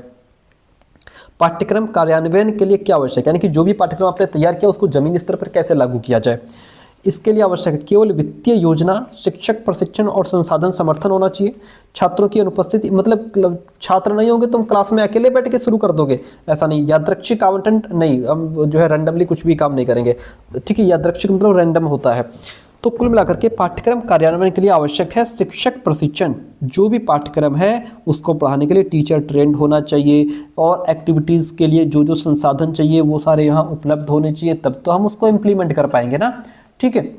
S1: पाठ्यक्रम कार्यान्वयन के लिए क्या आवश्यक है, यानी कि जो भी पाठ्यक्रम आपने तैयार किया उसको जमीनी स्तर पर कैसे लागू किया जाए, इसके लिए आवश्यक है केवल वित्तीय योजना, शिक्षक प्रशिक्षण और संसाधन समर्थन होना चाहिए। छात्रों की अनुपस्थिति, मतलब छात्र नहीं होंगे तुम क्लास में अकेले बैठ के शुरू कर दोगे, ऐसा नहीं। यादृच्छिक आवंटन नहीं, हम जो है रैंडमली कुछ भी काम नहीं करेंगे, ठीक है। यादृच्छिक मतलब रैंडम होता है। तो कुल मिलाकर के पाठ्यक्रम कार्यान्वयन के लिए आवश्यक है शिक्षक प्रशिक्षण। जो भी पाठ्यक्रम है उसको पढ़ाने के लिए टीचर ट्रेंड होना चाहिए और एक्टिविटीज़ के लिए जो जो संसाधन चाहिए वो सारे यहाँ उपलब्ध होने चाहिए, तब तो हम उसको इम्प्लीमेंट कर पाएंगे ना, ठीक है।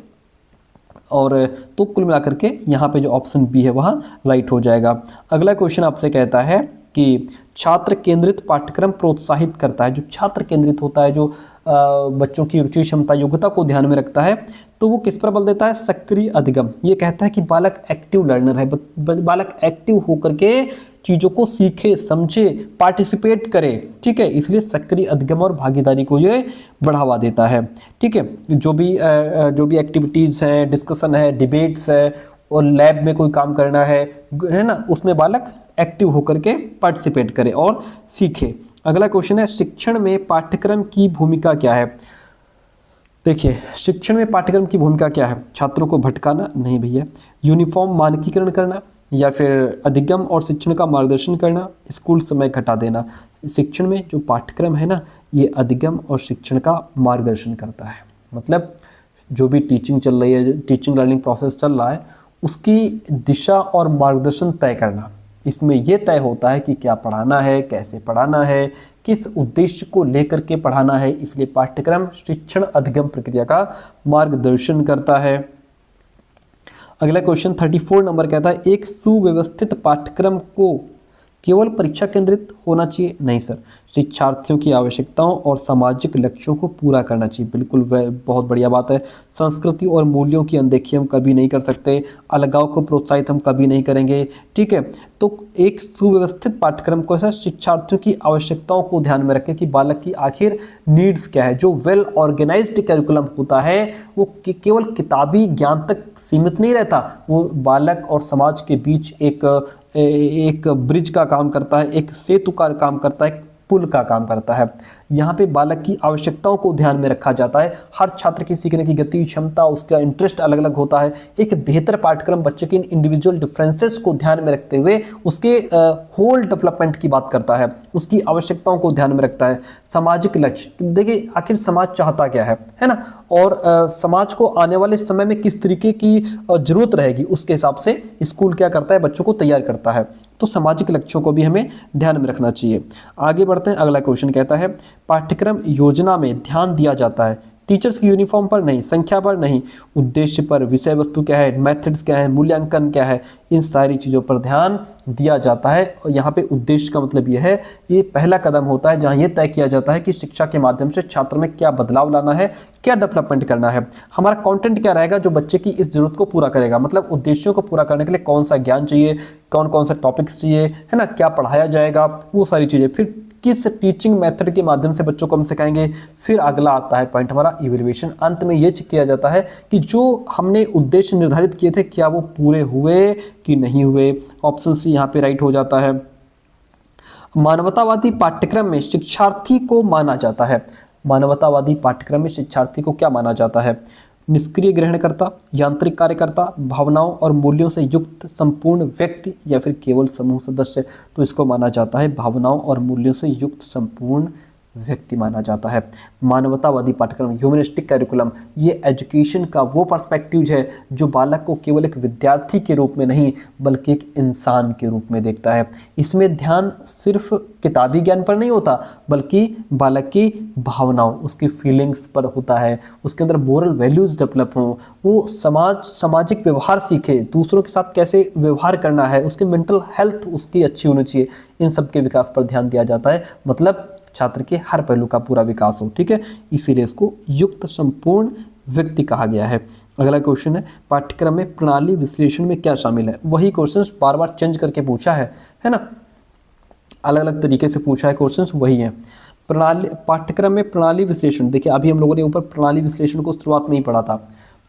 S1: और तो कुल मिलाकर के यहाँ पे जो ऑप्शन बी है वह राइट हो जाएगा। अगला क्वेश्चन आपसे कहता है कि छात्र केंद्रित पाठ्यक्रम प्रोत्साहित करता है। जो छात्र केंद्रित होता है, जो बच्चों की रुचि, क्षमता, योग्यता को ध्यान में रखता है, तो वो किस पर बल देता है? सक्रिय अधिगम। ये कहता है कि बालक एक्टिव लर्नर है, बालक एक्टिव होकर के चीज़ों को सीखे, समझे, पार्टिसिपेट करे, ठीक है। इसलिए सक्रिय अधिगम और भागीदारी को ये बढ़ावा देता है, ठीक है। जो भी एक्टिविटीज़ हैं, डिस्कशन है, डिबेट्स है और लैब में कोई काम करना है ना, उसमें बालक एक्टिव होकर के पार्टिसिपेट करे और सीखे। अगला क्वेश्चन है शिक्षण में पाठ्यक्रम की भूमिका क्या है? देखिए, शिक्षण में पाठ्यक्रम की भूमिका क्या है? छात्रों को भटकाना नहीं भैया, यूनिफॉर्म मानकीकरण करना, या फिर अधिगम और शिक्षण का मार्गदर्शन करना, स्कूल समय घटा देना। शिक्षण में जो पाठ्यक्रम है ना, ये अधिगम और शिक्षण का मार्गदर्शन करता है। मतलब जो भी टीचिंग चल रही है, टीचिंग लर्निंग प्रोसेस चल रहा है, उसकी दिशा और मार्गदर्शन तय करना। इसमें यह तय होता है कि क्या पढ़ाना है, कैसे पढ़ाना है, किस उद्देश्य को लेकर के पढ़ाना है। इसलिए पाठ्यक्रम शिक्षण अधिगम प्रक्रिया का मार्गदर्शन करता है। अगला क्वेश्चन 34 नंबर कहता है, एक सुव्यवस्थित पाठ्यक्रम को केवल परीक्षा केंद्रित होना चाहिए? नहीं सर, शिक्षार्थियों की आवश्यकताओं और सामाजिक लक्ष्यों को पूरा करना चाहिए। बिल्कुल वह बहुत बढ़िया बात है। संस्कृति और मूल्यों की अनदेखी हम कभी नहीं कर सकते, अलगाव को प्रोत्साहित हम कभी नहीं करेंगे। ठीक है, तो एक सुव्यवस्थित पाठ्यक्रम को ऐसा शिक्षार्थियों की आवश्यकताओं को ध्यान में रखें कि बालक की आखिर नीड्स क्या है। जो वेल ऑर्गेनाइज्ड करिकुलम होता है वो केवल किताबी ज्ञान तक सीमित नहीं रहता, वो बालक और समाज के बीच एक ब्रिज का काम करता है, एक सेतु का काम करता है, पुल का काम करता है। यहाँ पे बालक की आवश्यकताओं को ध्यान में रखा जाता है। हर छात्र की सीखने की गति, क्षमता, उसका इंटरेस्ट अलग अलग होता है। एक बेहतर पाठ्यक्रम बच्चे के इन इंडिविजुअल डिफरेंसेस को ध्यान में रखते हुए उसके होल डेवलपमेंट की बात करता है, उसकी आवश्यकताओं को ध्यान में रखता है। सामाजिक लक्ष्य, देखिए आखिर समाज चाहता क्या है ना, और समाज को आने वाले समय में किस तरीके की जरूरत रहेगी, उसके हिसाब से स्कूल क्या करता है, बच्चों को तैयार करता है। तो सामाजिक लक्ष्यों को भी हमें ध्यान में रखना चाहिए। आगे बढ़ते हैं। अगला क्वेश्चन कहता है, पाठ्यक्रम योजना में ध्यान दिया जाता है टीचर्स की यूनिफॉर्म पर नहीं, संख्या पर नहीं, उद्देश्य पर, विषय वस्तु क्या है, मेथड्स क्या है, मूल्यांकन क्या है, इन सारी चीज़ों पर ध्यान दिया जाता है। और यहाँ पे उद्देश्य का मतलब ये है, ये पहला कदम होता है जहाँ ये तय किया जाता है कि शिक्षा के माध्यम से छात्र में क्या बदलाव लाना है, क्या डेवलपमेंट करना है, हमारा कंटेंट क्या रहेगा जो बच्चे की इस जरूरत को पूरा करेगा। मतलब उद्देश्यों को पूरा करने के लिए कौन सा ज्ञान चाहिए, कौन कौन सा टॉपिक्स चाहिए, है ना, क्या पढ़ाया जाएगा, वो सारी चीज़ें। फिर किस टीचिंग मेथड के माध्यम से बच्चों को हम सिखाएंगे। फिर अगला आता है पॉइंट हमारा इवैल्यूएशन। अंत में ये चेक किया जाता है कि जो हमने उद्देश्य निर्धारित किए थे क्या वो पूरे हुए कि नहीं हुए। ऑप्शन सी यहाँ पे राइट हो जाता है। मानवतावादी पाठ्यक्रम में शिक्षार्थी को माना जाता है, मानवतावादी पाठ्यक्रम में शिक्षार्थी को क्या माना जाता है? निष्क्रिय ग्रहणकर्ता, यांत्रिक कार्यकर्ता, भावनाओं और मूल्यों से युक्त संपूर्ण व्यक्ति, या फिर केवल समूह सदस्य। तो इसको माना जाता है भावनाओं और मूल्यों से युक्त संपूर्ण व्यक्ति माना जाता है। मानवतावादी पाठ्यक्रम, ह्यूमनिस्टिक करिकुलम, ये एजुकेशन का वो पर्सपेक्टिव है जो बालक को केवल एक विद्यार्थी के रूप में नहीं बल्कि एक इंसान के रूप में देखता है। इसमें ध्यान सिर्फ किताबी ज्ञान पर नहीं होता बल्कि बालक की भावनाओं, उसकी फीलिंग्स पर होता है। उसके अंदर मोरल वैल्यूज़ डेवलप हों, वो सामाजिक व्यवहार सीखे, दूसरों के साथ कैसे व्यवहार करना है, उसकी मेंटल हेल्थ उसकी अच्छी होनी चाहिए। इन सब के विकास पर ध्यान दिया जाता है। मतलब छात्र के हर पहलू का पूरा विकास हो। ठीक है, इसीलिए इसको युक्त संपूर्ण व्यक्ति कहा गया है। अगला क्वेश्चन है, पाठ्यक्रम में प्रणाली विश्लेषण में क्या शामिल है? वही क्वेश्चंस बार बार चेंज करके पूछा है ना, अलग अलग तरीके से पूछा है, क्वेश्चंस वही है। प्रणाली, पाठ्यक्रम में प्रणाली विश्लेषण, देखिए अभी हम लोगों ने ऊपर प्रणाली विश्लेषण को शुरुआत में ही पढ़ा था।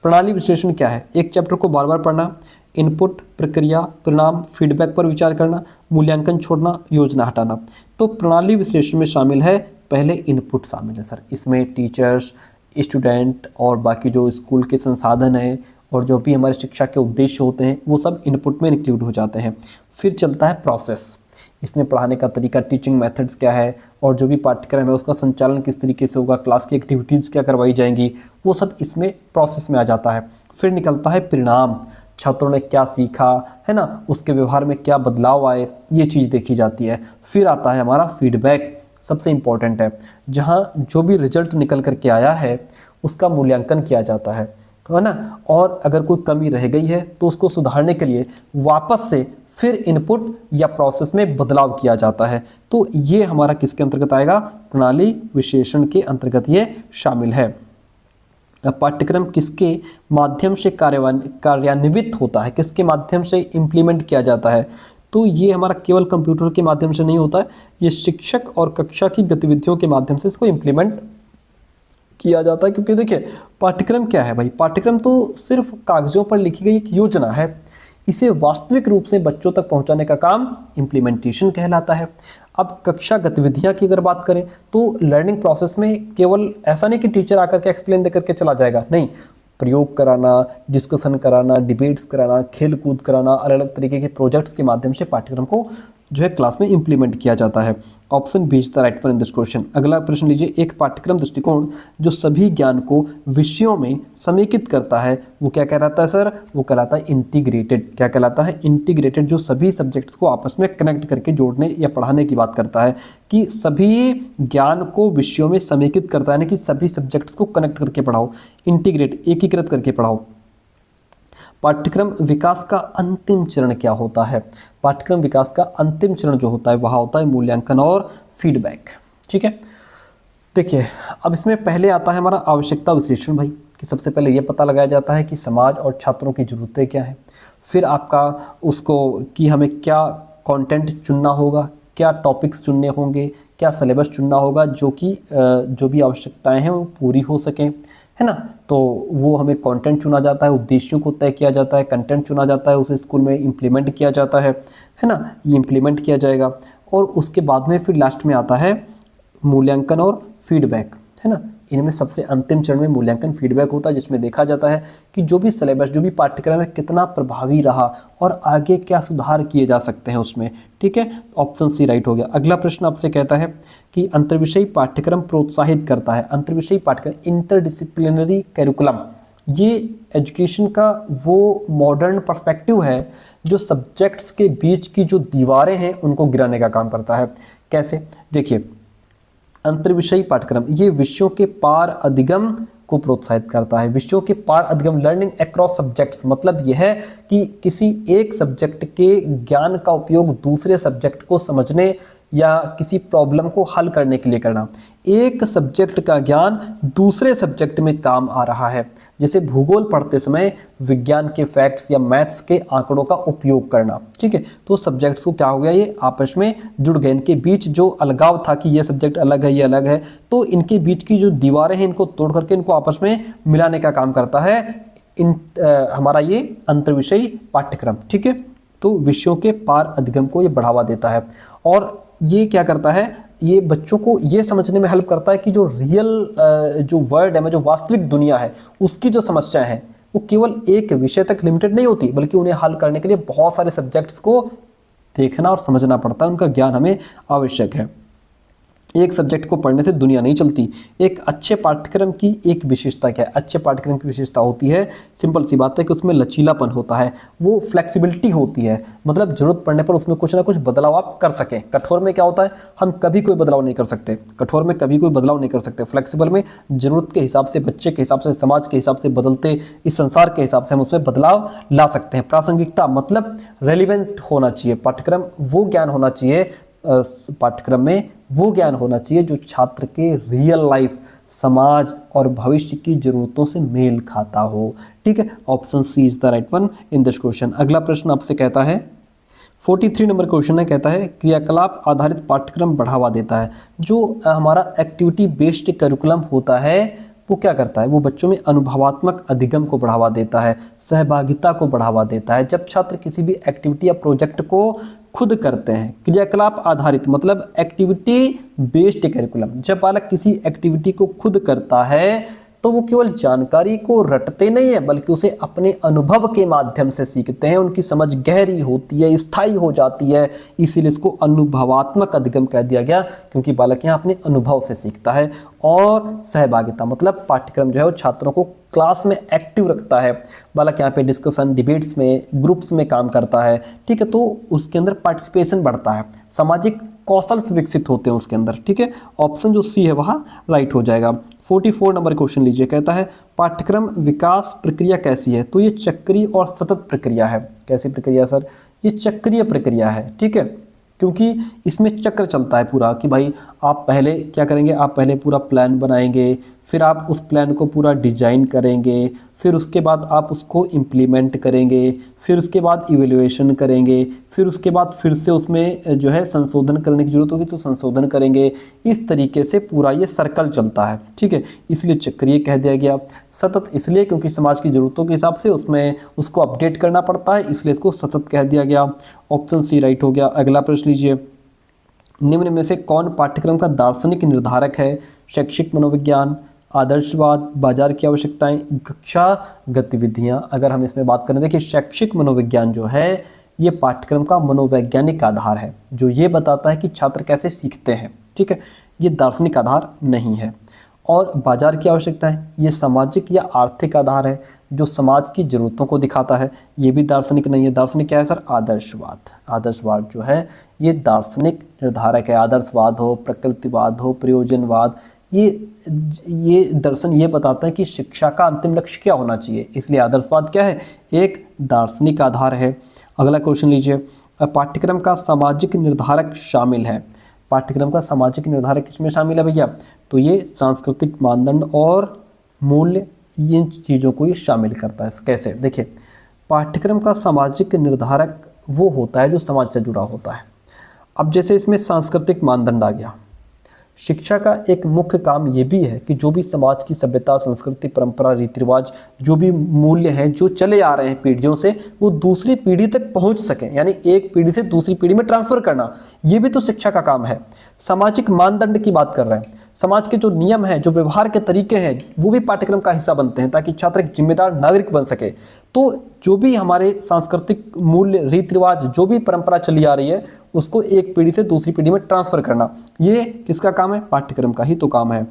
S1: प्रणाली विश्लेषण क्या है? एक चैप्टर को बार बार पढ़ना, इनपुट, प्रक्रिया, परिणाम, फीडबैक पर विचार करना, मूल्यांकन छोड़ना, योजना हटाना। तो प्रणाली विश्लेषण में शामिल है, पहले इनपुट शामिल है सर। इसमें टीचर्स, स्टूडेंट और बाकी जो स्कूल के संसाधन हैं और जो भी हमारे शिक्षा के उद्देश्य होते हैं वो सब इनपुट में इंक्लूड हो जाते हैं। फिर चलता है प्रोसेस, इसमें पढ़ाने का तरीका, टीचिंग मेथड्स क्या है और जो भी पाठ्यक्रम है उसका संचालन किस तरीके से होगा, क्लास की एक्टिविटीज़ क्या करवाई जाएंगी, वो सब इसमें प्रोसेस में आ जाता है। फिर निकलता है परिणाम, छात्रों ने क्या सीखा, है ना, उसके व्यवहार में क्या बदलाव आए, ये चीज़ देखी जाती है। फिर आता है हमारा फीडबैक, सबसे इम्पॉर्टेंट है, जहाँ जो भी रिजल्ट निकल करके आया है उसका मूल्यांकन किया जाता है ना, और अगर कोई कमी रह गई है तो उसको सुधारने के लिए वापस से फिर इनपुट या प्रोसेस में बदलाव किया जाता है। तो ये हमारा किसके अंतर्गत आएगा? प्रणाली विश्लेषण के अंतर्गत ये शामिल है। पाठ्यक्रम किसके माध्यम से कार्यान्वित होता है, किसके माध्यम से इम्प्लीमेंट किया जाता है? तो ये हमारा केवल कंप्यूटर के माध्यम से नहीं होता है, ये शिक्षक और कक्षा की गतिविधियों के माध्यम से इसको इम्प्लीमेंट किया जाता है। क्योंकि देखिए पाठ्यक्रम क्या है भाई, पाठ्यक्रम तो सिर्फ कागजों पर लिखी गई एक योजना है, इसे वास्तविक रूप से बच्चों तक पहुंचाने का काम इम्प्लीमेंटेशन कहलाता है। अब कक्षा गतिविधियां की अगर बात करें तो लर्निंग प्रोसेस में केवल ऐसा नहीं कि टीचर आकर के एक्सप्लेन दे करके चला जाएगा, नहीं, प्रयोग कराना, डिस्कशन कराना, डिबेट्स कराना, खेल कूद कराना, अलग अलग तरीके के प्रोजेक्ट्स के माध्यम से पाठ्यक्रम को जो है क्लास में इंप्लीमेंट किया जाता है। Option B is the right one in this question. अगला प्रश्न लीजिए, एक पाठ्यक्रम दृष्टिकोण जो सभी ज्ञान को विषयों में समेकित करता है वो क्या कहलाता है सर? वो कहलाता है इंटीग्रेटेड। क्या कहलाता है? इंटीग्रेटेड, जो सभी सब्जेक्ट्स को आपस में कनेक्ट करके जोड़ने या पढ़ाने की बात करता है, कि सभी ज्ञान को विषयों में समेकित करता है, यानी कि सभी सब्जेक्ट्स को कनेक्ट करके पढ़ाओ, इंटीग्रेट, एकीकृत करके पढ़ाओ। पाठ्यक्रम विकास का अंतिम चरण क्या होता है? पाठ्यक्रम विकास का अंतिम चरण जो होता है वह होता है मूल्यांकन और फीडबैक। ठीक है, देखिए अब इसमें पहले आता है हमारा आवश्यकता विश्लेषण भाई, कि सबसे पहले ये पता लगाया जाता है कि समाज और छात्रों की ज़रूरतें क्या हैं। फिर आपका उसको कि हमें क्या कंटेंट चुनना होगा, क्या टॉपिक्स चुनने होंगे, क्या सिलेबस चुनना होगा जो कि जो भी आवश्यकताएं हैं वो पूरी हो सकें, है ना। तो वो हमें कंटेंट चुना जाता है, उद्देश्यों को तय किया जाता है, कंटेंट चुना जाता है, उसे स्कूल में इम्प्लीमेंट किया जाता है ना, ये इम्प्लीमेंट किया जाएगा। और उसके बाद में फिर लास्ट में आता है मूल्यांकन और फीडबैक, है ना। इनमें सबसे अंतिम चरण में मूल्यांकन फीडबैक होता है, जिसमें देखा जाता है कि जो भी सिलेबस, जो भी पाठ्यक्रम है कितना प्रभावी रहा और आगे क्या सुधार किए जा सकते हैं उसमें। ठीक है, ऑप्शन सी राइट हो गया। अगला प्रश्न आपसे कहता है कि अंतर्विषयी पाठ्यक्रम प्रोत्साहित करता है। अंतर्विषयी पाठ्यक्रम, इंटरडिसिप्लिनरी कैरिकुलम, ये एजुकेशन का वो मॉडर्न पर्सपेक्टिव है जो सब्जेक्ट्स के बीच की जो दीवारें हैं उनको गिराने का काम करता है। कैसे? देखिए, अंतर्विषयी पाठ्यक्रम ये विषयों के पार अधिगम को प्रोत्साहित करता है। विषयों के पार अधिगम, लर्निंग अक्रॉस सब्जेक्ट्स, मतलब यह है कि किसी एक सब्जेक्ट के ज्ञान का उपयोग दूसरे सब्जेक्ट को समझने या किसी प्रॉब्लम को हल करने के लिए करना। एक सब्जेक्ट का ज्ञान दूसरे सब्जेक्ट में काम आ रहा है, जैसे भूगोल पढ़ते समय विज्ञान के फैक्ट्स या मैथ्स के आंकड़ों का उपयोग करना। ठीक है, तो सब्जेक्ट्स को क्या हो गया, ये आपस में जुड़ गए। इनके बीच जो अलगाव था कि ये सब्जेक्ट अलग है, ये अलग है, तो इनके बीच की जो दीवारें हैं इनको तोड़ करके इनको आपस में मिलाने का काम करता है हमारा ये अंतर्विषयी पाठ्यक्रम। ठीक है, तो विषयों के पार अधिगम को ये बढ़ावा देता है। और ये क्या करता है, ये बच्चों को ये समझने में हेल्प करता है कि जो रियल जो वर्ल्ड है, जो वास्तविक दुनिया है, उसकी जो समस्याएं हैं वो केवल एक विषय तक लिमिटेड नहीं होती, बल्कि उन्हें हल करने के लिए बहुत सारे सब्जेक्ट्स को देखना और समझना पड़ता है। उनका ज्ञान हमें आवश्यक है। एक सब्जेक्ट को पढ़ने से दुनिया नहीं चलती। एक अच्छे पाठ्यक्रम की एक विशेषता क्या है? अच्छे पाठ्यक्रम की विशेषता होती है, सिंपल सी बात है कि उसमें लचीलापन होता है, वो फ्लेक्सिबिलिटी होती है, मतलब जरूरत पड़ने पर उसमें कुछ ना कुछ बदलाव आप कर सकें। कठोर में क्या होता है, हम कभी कोई बदलाव नहीं कर सकते, कठोर में कभी कोई बदलाव नहीं कर सकते। फ्लेक्सिबल में जरूरत के हिसाब से, बच्चे के हिसाब से, समाज के हिसाब से, बदलते इस संसार के हिसाब से हम उसमें बदलाव ला सकते हैं। प्रासंगिकता मतलब रेलिवेंट होना चाहिए पाठ्यक्रम, वो ज्ञान होना चाहिए पाठ्यक्रम में, वो ज्ञान होना चाहिए जो छात्र के रियल लाइफ, समाज और भविष्य की जरूरतों से मेल खाता हो। ठीक है, option C is the right one in this question. अगला प्रश्न आपसे कहता है 43 नंबर क्वेश्चन है, कहता है क्रियाकलाप आधारित पाठ्यक्रम बढ़ावा देता है। जो हमारा एक्टिविटी बेस्ड करिकुलम होता है वो क्या करता है, वो बच्चों में अनुभवात्मक अधिगम को बढ़ावा देता है, सहभागिता को बढ़ावा देता है। जब छात्र किसी भी एक्टिविटी या प्रोजेक्ट को खुद करते हैं, क्रियाकलाप आधारित मतलब एक्टिविटी बेस्ड करिकुलम, जब बालक किसी एक्टिविटी को खुद करता है तो वो केवल जानकारी को रटते नहीं है, बल्कि उसे अपने अनुभव के माध्यम से सीखते हैं। उनकी समझ गहरी होती है, स्थायी हो जाती है, इसीलिए इसको अनुभवात्मक अधिगम कह दिया गया, क्योंकि बालक यहाँ अपने अनुभव से सीखता है। और सहभागिता मतलब पाठ्यक्रम जो है वो छात्रों को क्लास में एक्टिव रखता है। बालक यहाँ पे डिस्कशन, डिबेट्स में, ग्रुप्स में काम करता है। ठीक है, तो उसके अंदर पार्टिसिपेशन बढ़ता है, सामाजिक कौशल विकसित होते हैं उसके अंदर। ठीक है, ऑप्शन जो सी है वहाँ राइट हो जाएगा। 44 नंबर क्वेश्चन लीजिए, कहता है पाठ्यक्रम विकास प्रक्रिया कैसी है? तो ये चक्रीय और सतत प्रक्रिया है। कैसी प्रक्रिया सर? ये चक्रीय प्रक्रिया है। ठीक है, क्योंकि इसमें चक्र चलता है पूरा, कि भाई आप पहले क्या करेंगे, आप पहले पूरा प्लान बनाएंगे, फिर आप उस प्लान को पूरा डिजाइन करेंगे, फिर उसके बाद आप उसको इम्प्लीमेंट करेंगे, फिर उसके बाद इवेल्युएशन करेंगे, फिर उसके बाद फिर से उसमें जो है संशोधन करने की जरूरत होगी तो संशोधन करेंगे। इस तरीके से पूरा ये सर्कल चलता है। ठीक है, इसलिए चक्रीय कह दिया गया। सतत इसलिए क्योंकि समाज की ज़रूरतों के हिसाब से उसमें उसको अपडेट करना पड़ता है, इसलिए इसको सतत कह दिया गया। ऑप्शन सी राइट हो गया। अगला प्रश्न लीजिए, निम्न में से कौन पाठ्यक्रम का दार्शनिक निर्धारक है? शैक्षिक मनोविज्ञान, आदर्शवाद, बाजार की आवश्यकताएं, कक्षा गतिविधियां। अगर हम इसमें बात करें, देखिए शैक्षिक मनोविज्ञान जो है ये पाठ्यक्रम का मनोवैज्ञानिक आधार है, जो ये बताता है कि छात्र कैसे सीखते हैं, ठीक है, ये दार्शनिक आधार नहीं है। और बाजार की आवश्यकताएं, ये सामाजिक या आर्थिक आधार है, जो समाज की ज़रूरतों को दिखाता है, ये भी दार्शनिक नहीं है। दार्शनिक क्या है सर? आदर्शवाद। आदर्शवाद जो है ये दार्शनिक निर्धारक है। आदर्शवाद हो, प्रकृतिवाद हो, प्रयोजनवाद, ये दर्शन ये बताता है कि शिक्षा का अंतिम लक्ष्य क्या होना चाहिए, इसलिए आदर्शवाद क्या है? एक दार्शनिक आधार है। अगला क्वेश्चन लीजिए, पाठ्यक्रम का सामाजिक निर्धारक शामिल है। पाठ्यक्रम का सामाजिक निर्धारक किसमें शामिल है भैया? तो ये सांस्कृतिक मानदंड और मूल्य, इन चीज़ों को ये शामिल करता है। कैसे? देखिए, पाठ्यक्रम का सामाजिक निर्धारक वो होता है जो समाज से जुड़ा होता है। अब जैसे इसमें सांस्कृतिक मानदंड आ गया, शिक्षा का एक मुख्य काम ये भी है कि जो भी समाज की सभ्यता, संस्कृति, परंपरा, रीति रिवाज, जो भी मूल्य हैं जो चले आ रहे हैं पीढ़ियों से, वो दूसरी पीढ़ी तक पहुंच सकें, यानी एक पीढ़ी से दूसरी पीढ़ी में ट्रांसफर करना, ये भी तो शिक्षा का काम है। सामाजिक मानदंड की बात कर रहे हैं, समाज के जो नियम हैं, जो व्यवहार के तरीके हैं, वो भी पाठ्यक्रम का हिस्सा बनते हैं ताकि छात्र एक जिम्मेदार नागरिक बन सके। तो जो भी हमारे सांस्कृतिक मूल्य, रीति रिवाज, जो भी परंपरा चली आ रही है, उसको एक पीढ़ी से दूसरी पीढ़ी में ट्रांसफर करना, ये किसका काम है? पाठ्यक्रम का ही तो काम है।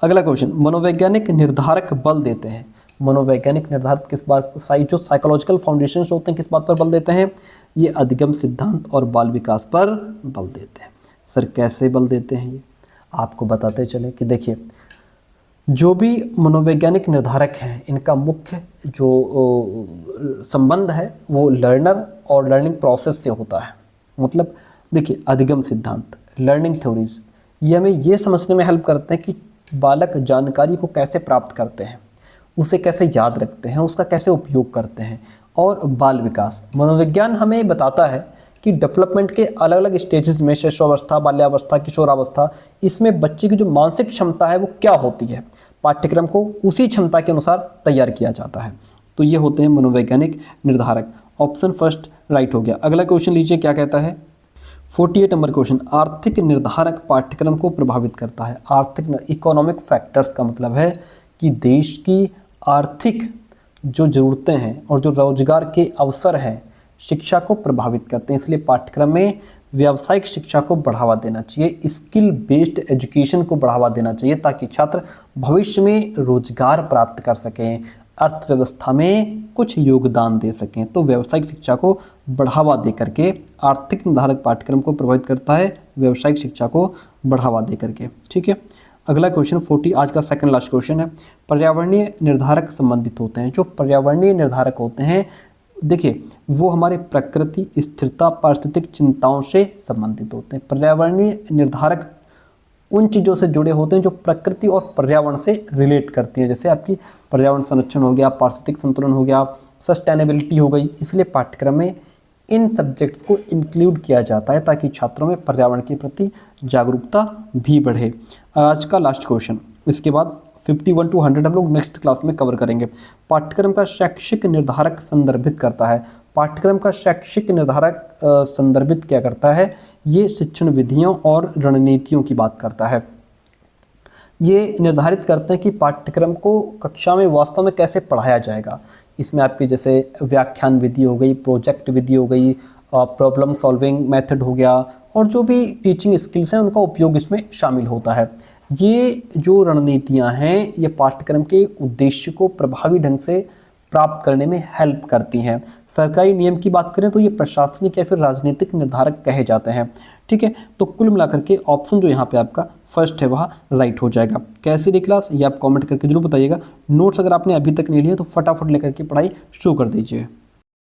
S1: अगला क्वेश्चन, मनोवैज्ञानिक निर्धारक बल देते हैं। मनोवैज्ञानिक निर्धारक किस बात, जो साइकोलॉजिकल फाउंडेशन होते हैं, किस बात पर बल देते हैं? ये अधिगम सिद्धांत और बाल विकास पर बल देते हैं। सर कैसे बल देते हैं? ये आपको बताते चले कि देखिए, जो भी मनोवैज्ञानिक निर्धारक हैं, इनका मुख्य जो संबंध है वो लर्नर और लर्निंग प्रोसेस से होता है। मतलब देखिए, अधिगम सिद्धांत, लर्निंग थ्योरीज, ये हमें ये समझने में हेल्प करते हैं कि बालक जानकारी को कैसे प्राप्त करते हैं, उसे कैसे याद रखते हैं, उसका कैसे उपयोग करते हैं। और बाल विकास, मनोविज्ञान हमें बताता है कि डेवलपमेंट के अलग अलग स्टेजेस में, शिशुअवस्था, बाल्यावस्था, किशोरावस्था, इसमें बच्चे की जो मानसिक क्षमता है वो क्या होती है, पाठ्यक्रम को उसी क्षमता के अनुसार तैयार किया जाता है। तो ये होते हैं मनोवैज्ञानिक निर्धारक। ऑप्शन फर्स्ट राइट हो गया। अगला क्वेश्चन लीजिए, क्या कहता है? 48 नंबर क्वेश्चन, आर्थिक निर्धारक पाठ्यक्रम को प्रभावित करता है। आर्थिक, इकोनॉमिक फैक्टर्स का मतलब है कि देश की आर्थिक जो ज़रूरतें हैं और जो रोजगार के अवसर हैं, शिक्षा को प्रभावित करते हैं। इसलिए पाठ्यक्रम में व्यावसायिक शिक्षा को बढ़ावा देना चाहिए, स्किल बेस्ड एजुकेशन को बढ़ावा देना चाहिए, ताकि छात्र भविष्य में रोजगार प्राप्त कर सकें, अर्थव्यवस्था में कुछ योगदान दे सकें। तो व्यावसायिक शिक्षा को बढ़ावा दे करके आर्थिक निर्धारक पाठ्यक्रम को प्रभावित करता है, व्यावसायिक शिक्षा को बढ़ावा दे करके। ठीक है, अगला क्वेश्चन 40, आज का सेकंड लास्ट क्वेश्चन है। पर्यावरणीय निर्धारक संबंधित होते हैं। जो पर्यावरणीय निर्धारक होते हैं, देखिए, वो हमारे प्रकृति, स्थिरता, पारिस्थितिक चिंताओं से संबंधित होते हैं। पर्यावरणीय निर्धारक उन चीज़ों से जुड़े होते हैं जो प्रकृति और पर्यावरण से रिलेट करती हैं, जैसे आपकी पर्यावरण संरक्षण हो गया, पारिस्थितिक संतुलन हो गया, सस्टेनेबिलिटी हो गई। इसलिए पाठ्यक्रम में इन सब्जेक्ट्स को इंक्लूड किया जाता है ताकि छात्रों में पर्यावरण के प्रति जागरूकता भी बढ़े। आज का लास्ट क्वेश्चन, इसके बाद 51 to 100 हम लोग नेक्स्ट क्लास में कवर करेंगे। पाठ्यक्रम का शैक्षिक निर्धारक संदर्भित करता है। पाठ्यक्रम का शैक्षिक निर्धारक संदर्भित क्या करता है? ये शिक्षण विधियों और रणनीतियों की बात करता है। ये निर्धारित करते हैं कि पाठ्यक्रम को कक्षा में वास्तव में कैसे पढ़ाया जाएगा। इसमें आपकी जैसे व्याख्यान विधि हो गई, प्रोजेक्ट विधि हो गई, प्रॉब्लम सॉल्विंग मेथड हो गया, और जो भी टीचिंग स्किल्स हैं उनका उपयोग इसमें शामिल होता है। ये जो रणनीतियाँ हैं, ये पाठ्यक्रम के उद्देश्य को प्रभावी ढंग से प्राप्त करने में हेल्प करती हैं। सरकारी नियम की बात करें तो ये प्रशासनिक या फिर राजनीतिक निर्धारक कहे जाते हैं। ठीक है, तो कुल मिलाकर के ऑप्शन जो यहाँ पे आपका फर्स्ट है वह राइट हो जाएगा। कैसी रही क्लास, ये आप कमेंट करके जरूर बताइएगा। नोट्स अगर आपने अभी तक नहीं लिए तो फटाफट लेकर के पढ़ाई शुरू कर दीजिए।